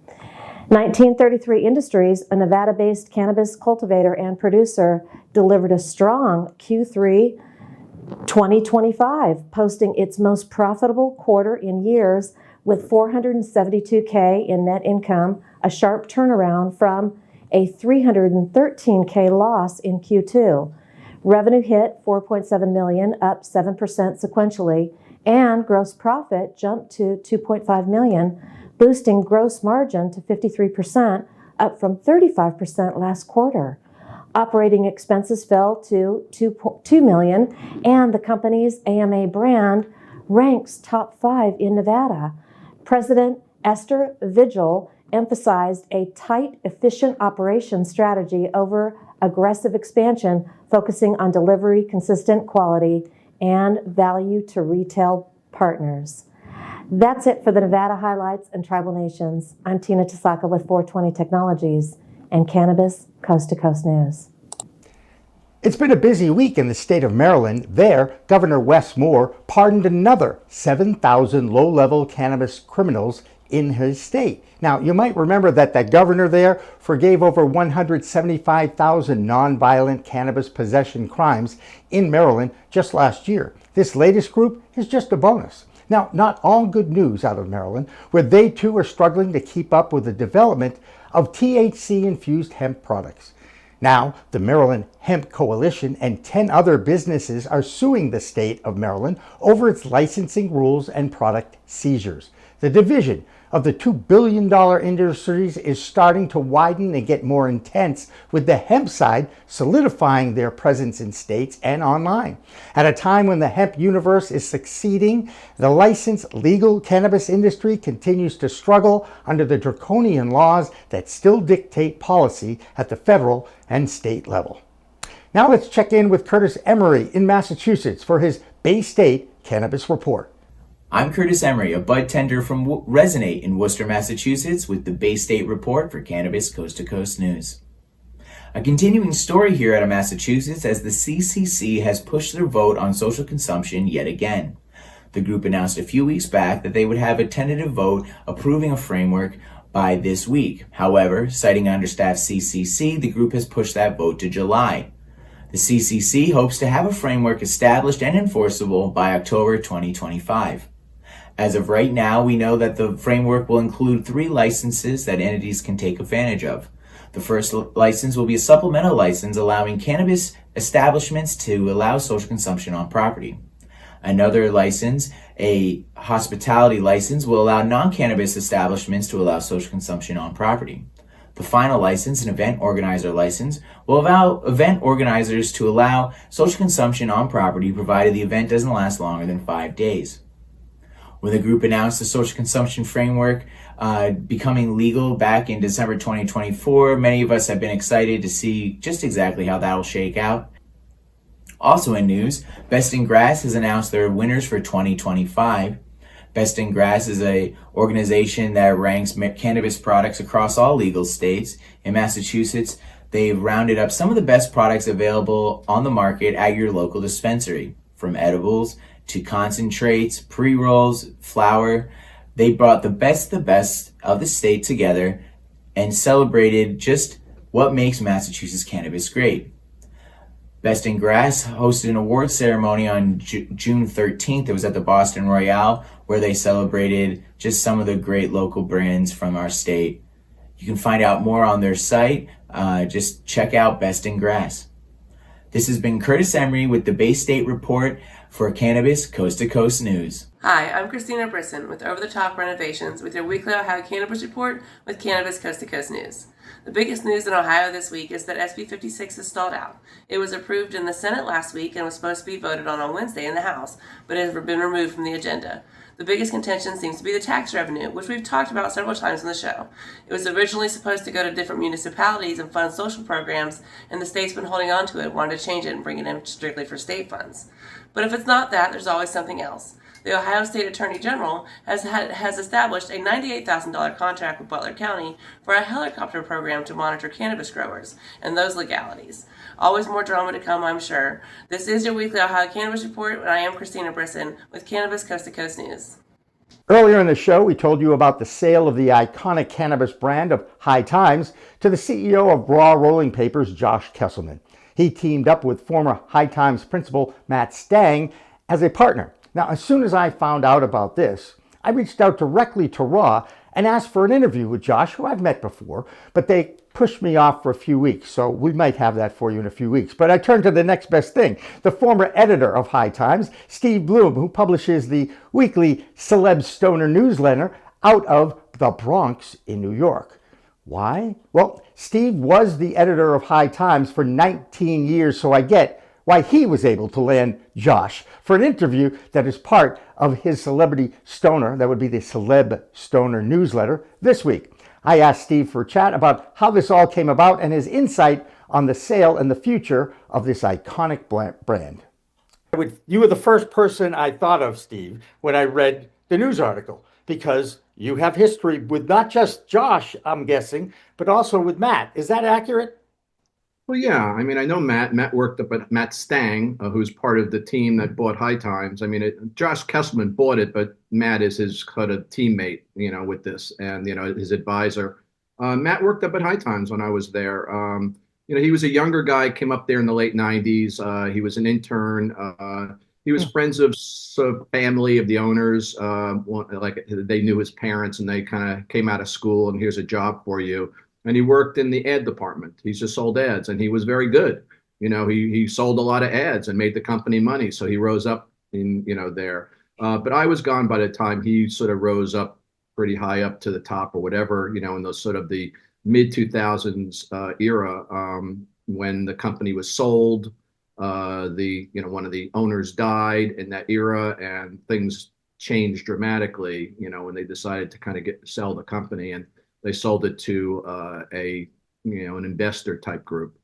1933 Industries, a Nevada-based cannabis cultivator and producer, delivered a strong Q3 2025, posting its most profitable quarter in years with $472K in net income, a sharp turnaround from a $313K loss in Q2. Revenue hit $4.7 million, up 7% sequentially, and gross profit jumped to $2.5 million, boosting gross margin to 53%, up from 35% last quarter. Operating expenses fell to $2 million, and the company's AMA brand ranks top 5 in Nevada. President Esther Vigil emphasized a tight, efficient operation strategy over aggressive expansion, focusing on delivery, consistent quality, and value to retail partners. That's it for the Nevada highlights and Tribal Nations. I'm Tina Tasaka with 420 Technologies and Cannabis Coast to Coast News. It's been a busy week in the state of Maryland. There, Governor Wes Moore pardoned another 7,000 low-level cannabis criminals in his state. Now, you might remember that the governor there forgave over 175,000 nonviolent cannabis possession crimes in Maryland just last year. This latest group is just a bonus. Now, not all good news out of Maryland, where they too are struggling to keep up with the development of THC-infused hemp products. Now, the Maryland Hemp Coalition and 10 other businesses are suing the state of Maryland over its licensing rules and product seizures. The division of the $2 billion industries is starting to widen and get more intense, with the hemp side solidifying their presence in states and online. At a time when the hemp universe is succeeding, the licensed legal cannabis industry continues to struggle under the draconian laws that still dictate policy at the federal and state level. Now let's check in with Curtis Emery in Massachusetts for his Bay State Cannabis Report. I'm Curtis Emery, a bud tender from Resonate in Worcester, Massachusetts, with the Bay State Report for Cannabis Coast to Coast News. A continuing story here out of Massachusetts as the CCC has pushed their vote on social consumption yet again. The group announced a few weeks back that they would have a tentative vote approving a framework by this week. However, citing understaffed CCC, the group has pushed that vote to July. The CCC hopes to have a framework established and enforceable by October 2025. As of right now, we know that the framework will include 3 licenses that entities can take advantage of. The first license will be a supplemental license allowing cannabis establishments to allow social consumption on property. Another license, a hospitality license, will allow non-cannabis establishments to allow social consumption on property. The final license, an event organizer license, will allow event organizers to allow social consumption on property provided the event doesn't last longer than 5 days. When the group announced the social consumption framework becoming legal back in December 2024, many of us have been excited to see just exactly how that will shake out. Also in news, Best in Grass has announced their winners for 2025. Best in Grass is a organization that ranks cannabis products across all legal states. In Massachusetts, they've rounded up some of the best products available on the market at your local dispensary, from edibles to concentrates, pre-rolls, flower. They brought the best of the state together and celebrated just what makes Massachusetts cannabis great. Best in Grass hosted an award ceremony on June 13th. It was at the Boston Royale, where they celebrated just some of the great local brands from our state. You can find out more on their site. Just check out Best in Grass. This has been Curtis Emery with the Bay State Report for Cannabis Coast to Coast News. Hi, I'm Christina Brisson with Over the Top Renovations with your weekly Ohio Cannabis Report with Cannabis Coast to Coast News. The biggest news in Ohio this week is that SB 56 is stalled out. It was approved in the Senate last week and was supposed to be voted on Wednesday in the House, but it has been removed from the agenda. The biggest contention seems to be the tax revenue, which we've talked about several times on the show. It was originally supposed to go to different municipalities and fund social programs, and the state's been holding on to it, wanted to change it and bring it in strictly for state funds. But if it's not that, there's always something else. The Ohio State Attorney General has established a $98,000 contract with Butler County for a helicopter program to monitor cannabis growers and those legalities. Always more drama to come, I'm sure. This is your weekly Ohio Cannabis Report, and I am Christina Brisson with Cannabis Coast to Coast News. Earlier in the show, we told you about the sale of the iconic cannabis brand of High Times to the CEO of Raw Rolling Papers, Josh Kesselman. He teamed up with former High Times principal Matt Stang as a partner. Now, as soon as I found out about this, I reached out directly to Raw and asked for an interview with Josh, who I've met before, but they pushed me off for a few weeks, so we might have that for you in a few weeks. But I turned to the next best thing, the former editor of High Times, Steve Bloom, who publishes the weekly Celeb Stoner newsletter out of the Bronx in New York. Why? Well, Steve was the editor of High Times for 19 years, so I get why he was able to land Josh for an interview that is part of his Celebrity Stoner, that would be the Celeb Stoner newsletter, this week. I asked Steve for a chat about how this all came about and his insight on the sale and the future of this iconic brand. You were the first person I thought of, Steve, when I read the news article, because you have history with not just Josh, I'm guessing, but also with Matt. Is that accurate? Well, yeah. I mean, I know Matt. Matt worked up at Matt Stang, who's part of the team that bought High Times. I mean, Josh Kesselman bought it, but Matt is his kind of teammate, with this, and his advisor. Matt worked up at High Times when I was there. He was a younger guy, came up there in the late '90s. He was an intern. He was friends of family of the owners. Like they knew his parents, and they kind of came out of school, and here's a job for you. And he worked in the ad department. He just sold ads, and he was very good. He sold a lot of ads and made the company money. So he rose up in, there. But I was gone by the time he sort of rose up pretty high up to the top or whatever, in those sort of the mid 2000s era, when the company was sold. One of the owners died in that era, and things changed dramatically, when they decided to kind of sell the company. And they sold it to an investor type group,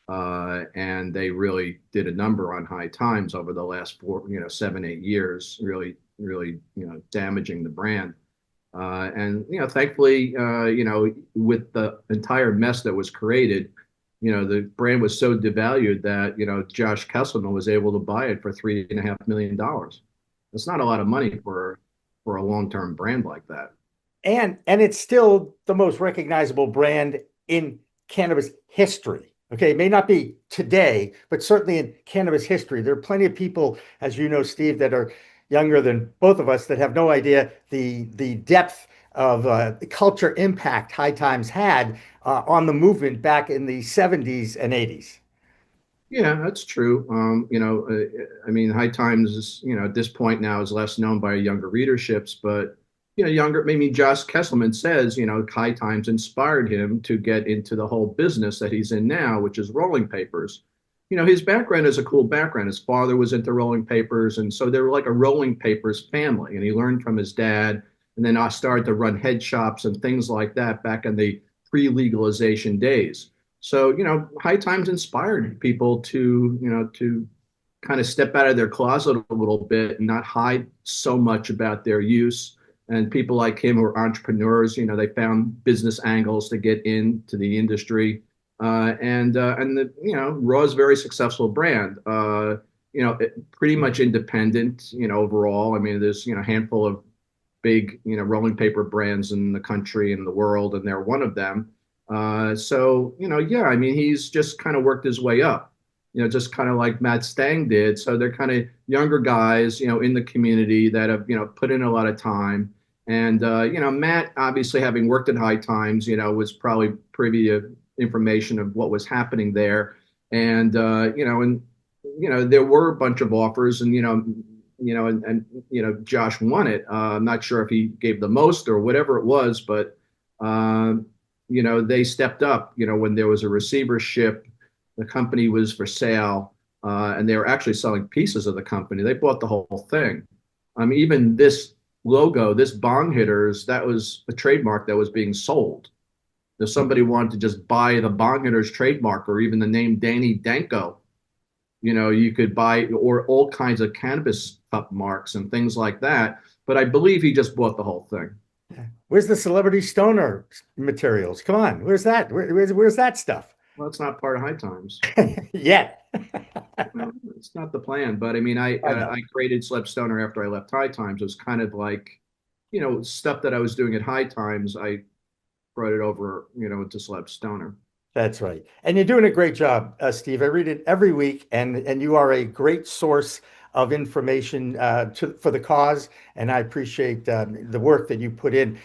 and they really did a number on High Times over the last 7, 8 years, really, damaging the brand. And thankfully, with the entire mess that was created, the brand was so devalued that Josh Kesselman was able to buy it for $3.5 million. That's not a lot of money for a long-term brand like that. And it's still the most recognizable brand in cannabis history. Okay, it may not be today, but certainly in cannabis history. There are plenty of people, as you know, Steve, that are younger than both of us that have no idea the depth of the culture impact High Times had on the movement back in the 70s and 80s. Yeah, that's true. I mean, High Times is, at this point now is less known by younger readerships, but maybe Josh Kesselman says, High Times inspired him to get into the whole business that he's in now, which is rolling papers. His background is a cool background. His father was into rolling papers, and so they were like a rolling papers family. And he learned from his dad, and then I started to run head shops and things like that back in the pre-legalization days. So, High Times inspired people to kind of step out of their closet a little bit and not hide so much about their use. And people like him who are entrepreneurs, they found business angles to get into the industry. Raw is a very successful brand. Pretty much independent, overall. I mean, there's, a handful of big, rolling paper brands in the country and the world, and they're one of them. Yeah, I mean, he's just kind of worked his way up, just kind of like Matt Stang did. So they're kind of younger guys, in the community that have, put in a lot of time. And, Matt, obviously having worked at High Times, was probably privy to information of what was happening there. And, there were a bunch of offers and, Josh won it. I'm not sure if he gave the most or whatever it was, but, they stepped up, when there was a receivership, the company was for sale, and they were actually selling pieces of the company. They bought the whole thing. Even this logo, this bong hitters, that was a trademark that was being sold. If somebody wanted to just buy the bong hitters trademark or even the name Danny Danko, you could buy or all kinds of cannabis cup marks and things like that. But I believe he just bought the whole thing. Where's the celebrity stoner materials? Come on, where's that? Where's that stuff? Well, it's not part of High Times. Yet. No, it's not the plan. But I mean, I created Celeb Stoner after I left High Times. It was kind of like, stuff that I was doing at High Times. I brought it over, into Celeb Stoner. That's right. And you're doing a great job, Steve. I read it every week, and you are a great source of information for the cause, and I appreciate the work that you put in.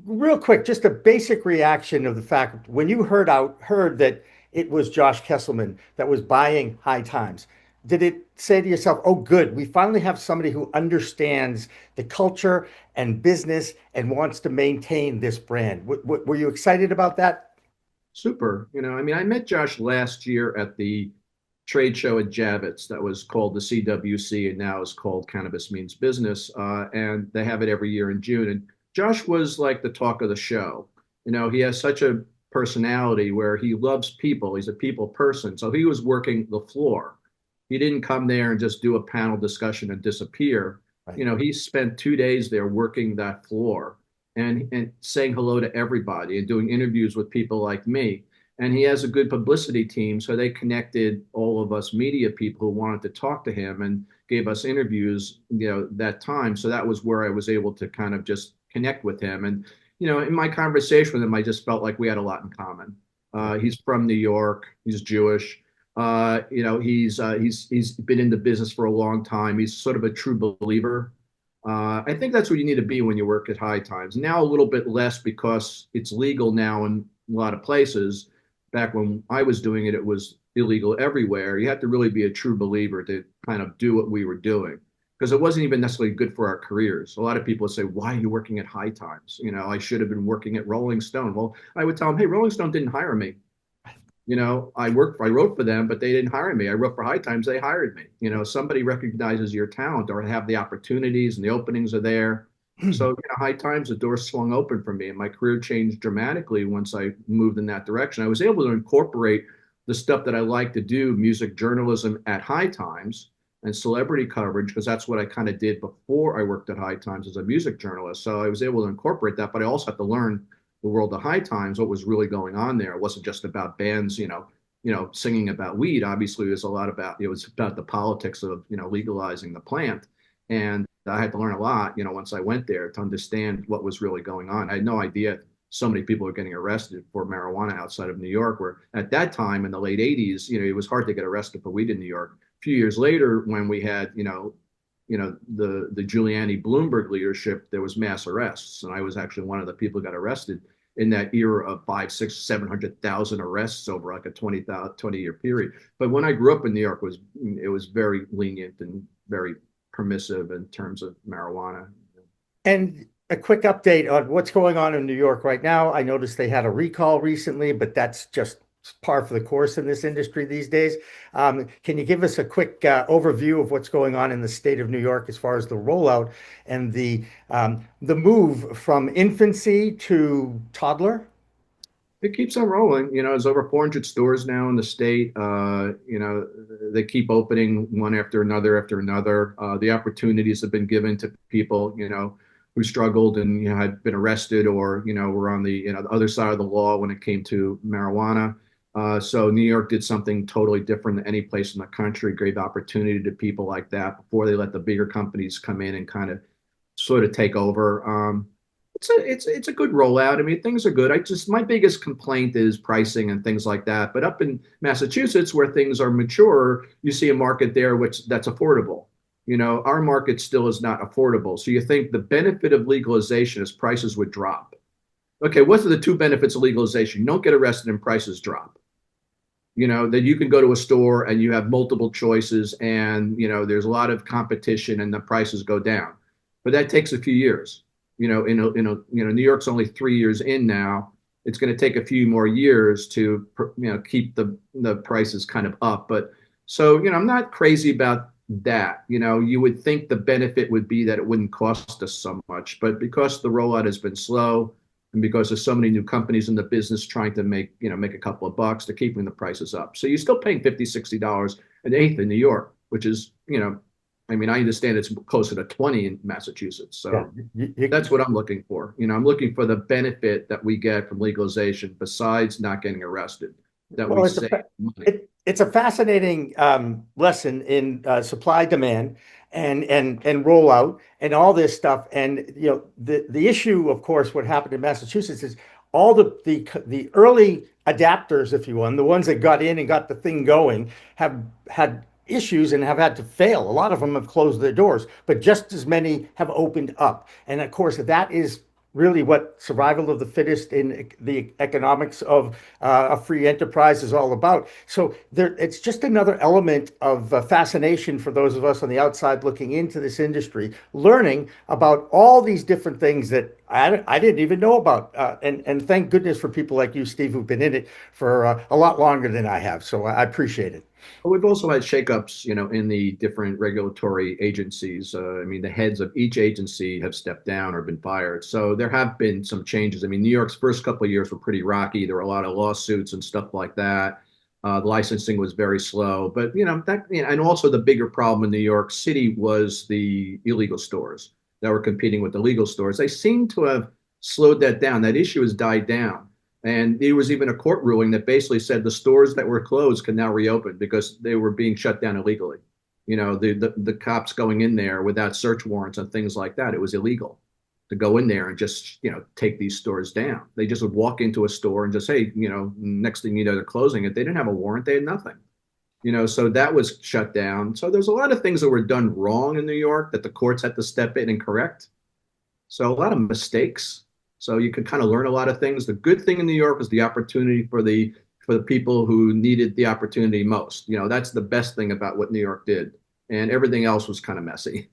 Real quick, just a basic reaction of the fact when you heard that it was Josh Kesselman that was buying High Times. Did it say to yourself, "Oh, good, we finally have somebody who understands the culture and business and wants to maintain this brand"? Were you excited about that? Super. I mean, I met Josh last year at the trade show at Javits that was called the CWC and now is called Cannabis Means Business. And they have it every year in June. And Josh was like the talk of the show. He has such a personality where he loves people. He's a people person. So he was working the floor. He didn't come there and just do a panel discussion and disappear. Right. He spent 2 days there working that floor and saying hello to everybody and doing interviews with people like me. And he has a good publicity team. So they connected all of us media people who wanted to talk to him and gave us interviews, that time. So that was where I was able to kind of just connect with him. And, in my conversation with him, I just felt like we had a lot in common. He's from New York. He's Jewish. He's been in the business for a long time. He's sort of a true believer. I think that's what you need to be when you work at High Times. Now a little bit less because it's legal now in a lot of places. Back when I was doing it, it was illegal everywhere. You have to really be a true believer to kind of do what we were doing because it wasn't even necessarily good for our careers. A lot of people say, "Why are you working at High Times? I should have been working at Rolling Stone." Well, I would tell them, "Hey, Rolling Stone didn't hire me. I wrote for them, but they didn't hire me. I wrote for High Times, they hired me. Somebody recognizes your talent or have the opportunities and the openings are there." So, High Times, the door swung open for me and my career changed dramatically once I moved in that direction. I was able to incorporate the stuff that I like to do, music journalism at High Times and celebrity coverage, because that's what I kind of did before I worked at High Times as a music journalist. So I was able to incorporate that, but I also had to learn the world of High Times, what was really going on there. It wasn't just about bands, singing about weed. Obviously, it was about the politics of, legalizing the plant. And I had to learn a lot, once I went there to understand what was really going on. I had no idea so many people were getting arrested for marijuana outside of New York, where at that time in the late 80s, it was hard to get arrested for weed in New York. A few years later, when we had, the Giuliani Bloomberg leadership, there was mass arrests. And I was actually one of the people who got arrested in that era of 5, 6, 700,000 arrests over like a 20-year period. But when I grew up in New York, it was very lenient and very permissive in terms of marijuana. And a quick update on what's going on in New York right now. I noticed they had a recall recently, but that's just par for the course in this industry these days. Can you give us a quick overview of what's going on in the state of New York as far as the rollout and the move from infancy to toddler? It keeps on rolling. There's over 400 stores now in the state. They keep opening one after another after another. The opportunities have been given to people, who struggled and had been arrested or were on the other side of the law when it came to marijuana. So New York did something totally different than any place in the country. Gave opportunity to people like that before they let the bigger companies come in and kind of sort of take over. It's a good rollout. I mean, things are good. My biggest complaint is pricing and things like that. But up in Massachusetts, where things are mature, you see a market there that's affordable. Our market still is not affordable. So you think the benefit of legalization is prices would drop. Okay, what are the two benefits of legalization? You don't get arrested and prices drop. That you can go to a store and you have multiple choices and, there's a lot of competition and the prices go down. But that takes a few years. New York's only 3 years in now. It's going to take a few more years to, keep the prices kind of up. But so, I'm not crazy about that. You would think the benefit would be that it wouldn't cost us so much, but because the rollout has been slow and because there's so many new companies in the business trying to make a couple of bucks, they're keeping the prices up. So you're still paying $50, $60 an eighth in New York, which is, I mean, I understand it's closer to 20 in Massachusetts. So that's what I'm looking for. I'm looking for the benefit that we get from legalization besides not getting arrested, that we save money. It's a fascinating lesson in supply demand and rollout and all this stuff. And the issue, of course, what happened in Massachusetts is all the early adapters, if you will, and the ones that got in and got the thing going, have had issues and have had to fail. A lot of them have closed their doors, but just as many have opened up. And of course, that is really what survival of the fittest in the economics of a free enterprise is all about. So it's just another element of fascination for those of us on the outside looking into this industry, learning about all these different things that I didn't even know about. And thank goodness for people like you, Steve, who've been in it for a lot longer than I have. So I appreciate it. We've also had shakeups, in the different regulatory agencies. I mean, the heads of each agency have stepped down or been fired. So there have been some changes. I mean, New York's first couple of years were pretty rocky. There were a lot of lawsuits and stuff like that. The licensing was very slow. But, and also the bigger problem in New York City was the illegal stores that were competing with the legal stores. They seem to have slowed that down. That issue has died down. And there was even a court ruling that basically said the stores that were closed can now reopen because they were being shut down illegally. The cops going in there without search warrants and things like that. It was illegal to go in there and just, take these stores down. They just would walk into a store and just, hey, next thing you know, they're closing it. They didn't have a warrant. They had nothing. So that was shut down. So there's a lot of things that were done wrong in New York that the courts had to step in and correct. So a lot of mistakes. So you could kind of learn a lot of things. The good thing in New York was the opportunity for the people who needed the opportunity most. That's the best thing about what New York did. And everything else was kind of messy.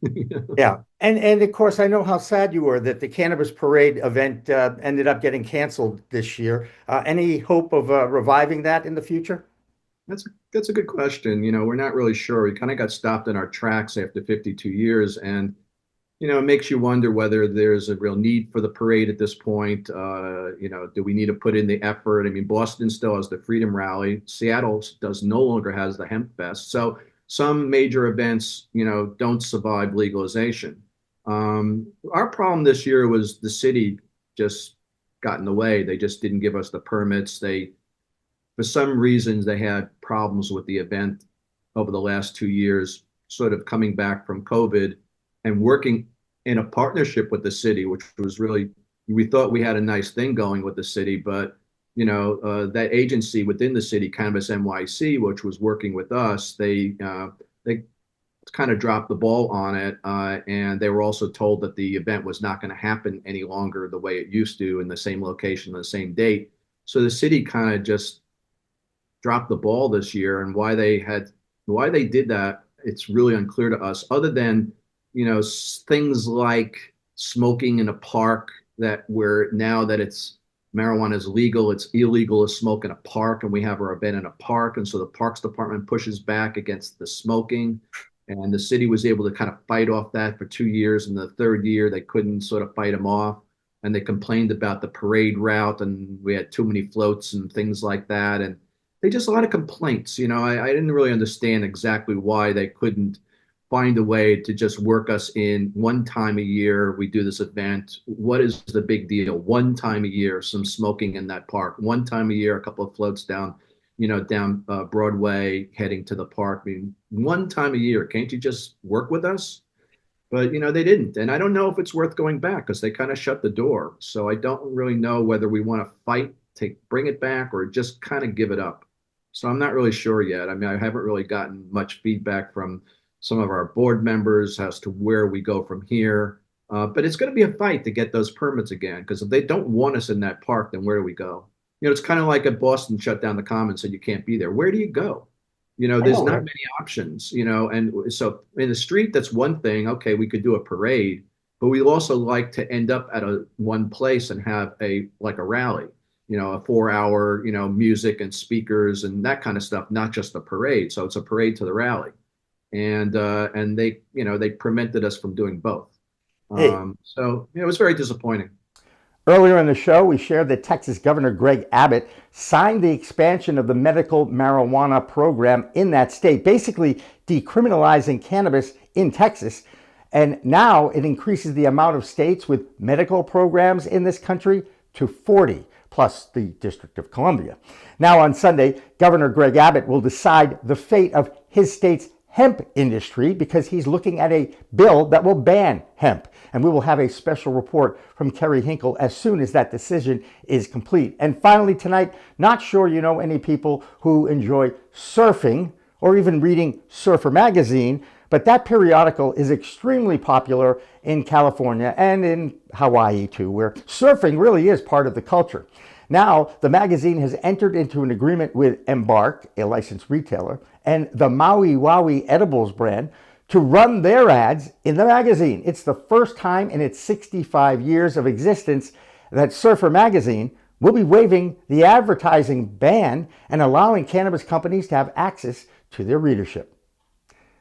Yeah. And of course, I know how sad you were that the Cannabis Parade event ended up getting canceled this year. Any hope of reviving that in the future? That's a good question. We're not really sure. We kind of got stopped in our tracks after 52 years. And it makes you wonder whether there's a real need for the parade at this point. Do we need to put in the effort? I mean, Boston still has the Freedom Rally. Seattle no longer has the Hemp Fest. So some major events, don't survive legalization. Our problem this year was the city just got in the way. They just didn't give us the permits. For some reasons, they had problems with the event over the last 2 years, sort of coming back from COVID and working in a partnership with the city, which was really, we thought we had a nice thing going with the city, but that agency within the city, Cannabis NYC, which was working with us, they kind of dropped the ball on it, and they were also told that the event was not going to happen any longer the way it used to in the same location on the same date. So the city kind of just dropped the ball this year, and why they did that, it's really unclear to us, other than things like smoking in a park where now that marijuana is legal, it's illegal to smoke in a park, and we have our event in a park. And so the Parks Department pushes back against the smoking, and the city was able to kind of fight off that for 2 years. And the third year, they couldn't sort of fight them off. and they complained about the parade route, and we had too many floats and things like that. And they just a lot of complaints. I didn't really understand exactly why they couldn't find a way to just work us in one time a year. We do this event. What is the big deal? One time a year, some smoking in that park. One time a year, a couple of floats down Broadway, heading to the park. I mean, one time a year, can't you just work with us? But, they didn't. And I don't know if it's worth going back because they kind of shut the door. So I don't really know whether we want to fight to bring it back or just kind of give it up. So I'm not really sure yet. I mean, I haven't really gotten much feedback from some of our board members as to where we go from here. But it's going to be a fight to get those permits again, because if they don't want us in that park, then where do we go? It's kind of like if Boston shut down the Common, said you can't be there. Where do you go? There's not many options, and so in the street, that's one thing. Okay, we could do a parade, but we also like to end up at one place and have a rally, a 4-hour, music and speakers and that kind of stuff, not just a parade. So it's a parade to the rally. And they, they prevented us from doing both. So it was very disappointing. Earlier in the show, we shared that Texas Governor Greg Abbott signed the expansion of the medical marijuana program in that state, basically decriminalizing cannabis in Texas. And now it increases the amount of states with medical programs in this country to 40, plus the District of Columbia. Now on Sunday, Governor Greg Abbott will decide the fate of his state's hemp industry because he's looking at a bill that will ban hemp. And we will have a special report from Kerry Hinkle as soon as that decision is complete. And finally tonight, not sure you know any people who enjoy surfing or even reading Surfer Magazine, but that periodical is extremely popular in California and in Hawaii too, where surfing really is part of the culture. Now, the magazine has entered into an agreement with Embark, a licensed retailer, and the Maui Wowie Edibles brand to run their ads in the magazine. It's the first time in its 65 years of existence that Surfer Magazine will be waiving the advertising ban and allowing cannabis companies to have access to their readership.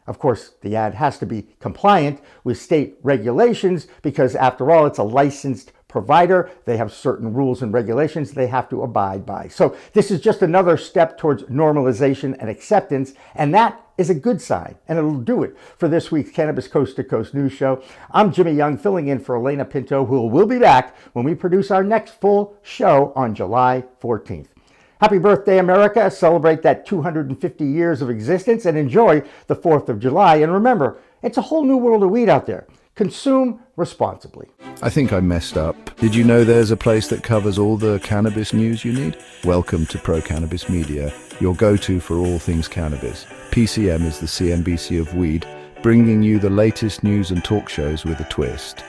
Of course, the ad has to be compliant with state regulations because, after all, it's a licensed provider. They have certain rules and regulations they have to abide by. So this is just another step towards normalization and acceptance, and that is a good sign, and it'll do it for this week's Cannabis Coast to Coast News Show. I'm Jimmy Young, filling in for Elena Pinto, who will be back when we produce our next full show on July 14th. Happy birthday, America. Celebrate that 250 years of existence and enjoy the 4th of July. And remember, it's a whole new world of weed out there. Consume responsibly. I think I messed up. Did you know there's a place that covers all the cannabis news you need? Welcome to Pro Cannabis Media, your go-to for all things cannabis. PCM is the CNBC of weed, bringing you the latest news and talk shows with a twist.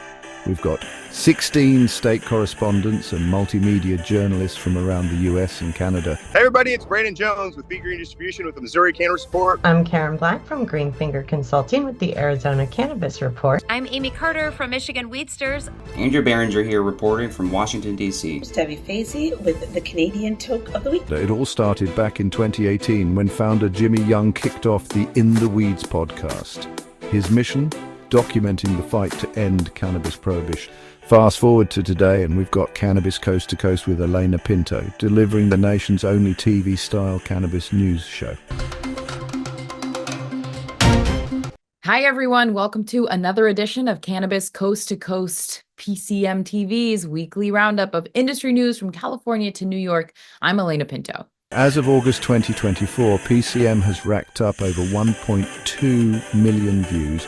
We've got 16 state correspondents and multimedia journalists from around the US and Canada. Hey everybody, it's Brandon Jones with Big Green Distribution with the Missouri Cannabis Report. I'm Karen Black from Greenfinger Consulting with the Arizona Cannabis Report. I'm Amy Carter from Michigan Weedsters. Andrew Behringer here reporting from Washington, D.C. Debbie Fazy with the Canadian Toke of the Week. It all started back in 2018 when founder Jimmy Young kicked off the In the Weeds podcast. His mission? Documenting the fight to end cannabis prohibition. Fast forward to today and we've got Cannabis Coast to Coast with Elena Pinto, delivering the nation's only TV-style cannabis news show. Hi everyone, welcome to another edition of Cannabis Coast to Coast, PCM TV's weekly roundup of industry news from California to New York. I'm Elena Pinto. As of August 2024, PCM has racked up over 1.2 million views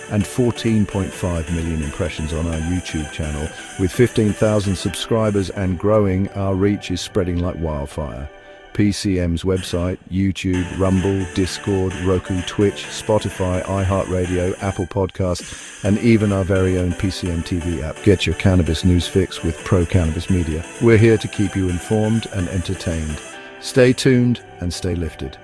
and 14.5 million impressions on our YouTube channel. With 15,000 subscribers and growing, our reach is spreading like wildfire. PCM's website, YouTube, Rumble, Discord, Roku, Twitch, Spotify, iHeartRadio, Apple Podcasts, and even our very own PCM TV app. Get your cannabis news fix with Pro Cannabis Media. We're here to keep you informed and entertained. Stay tuned and stay lifted.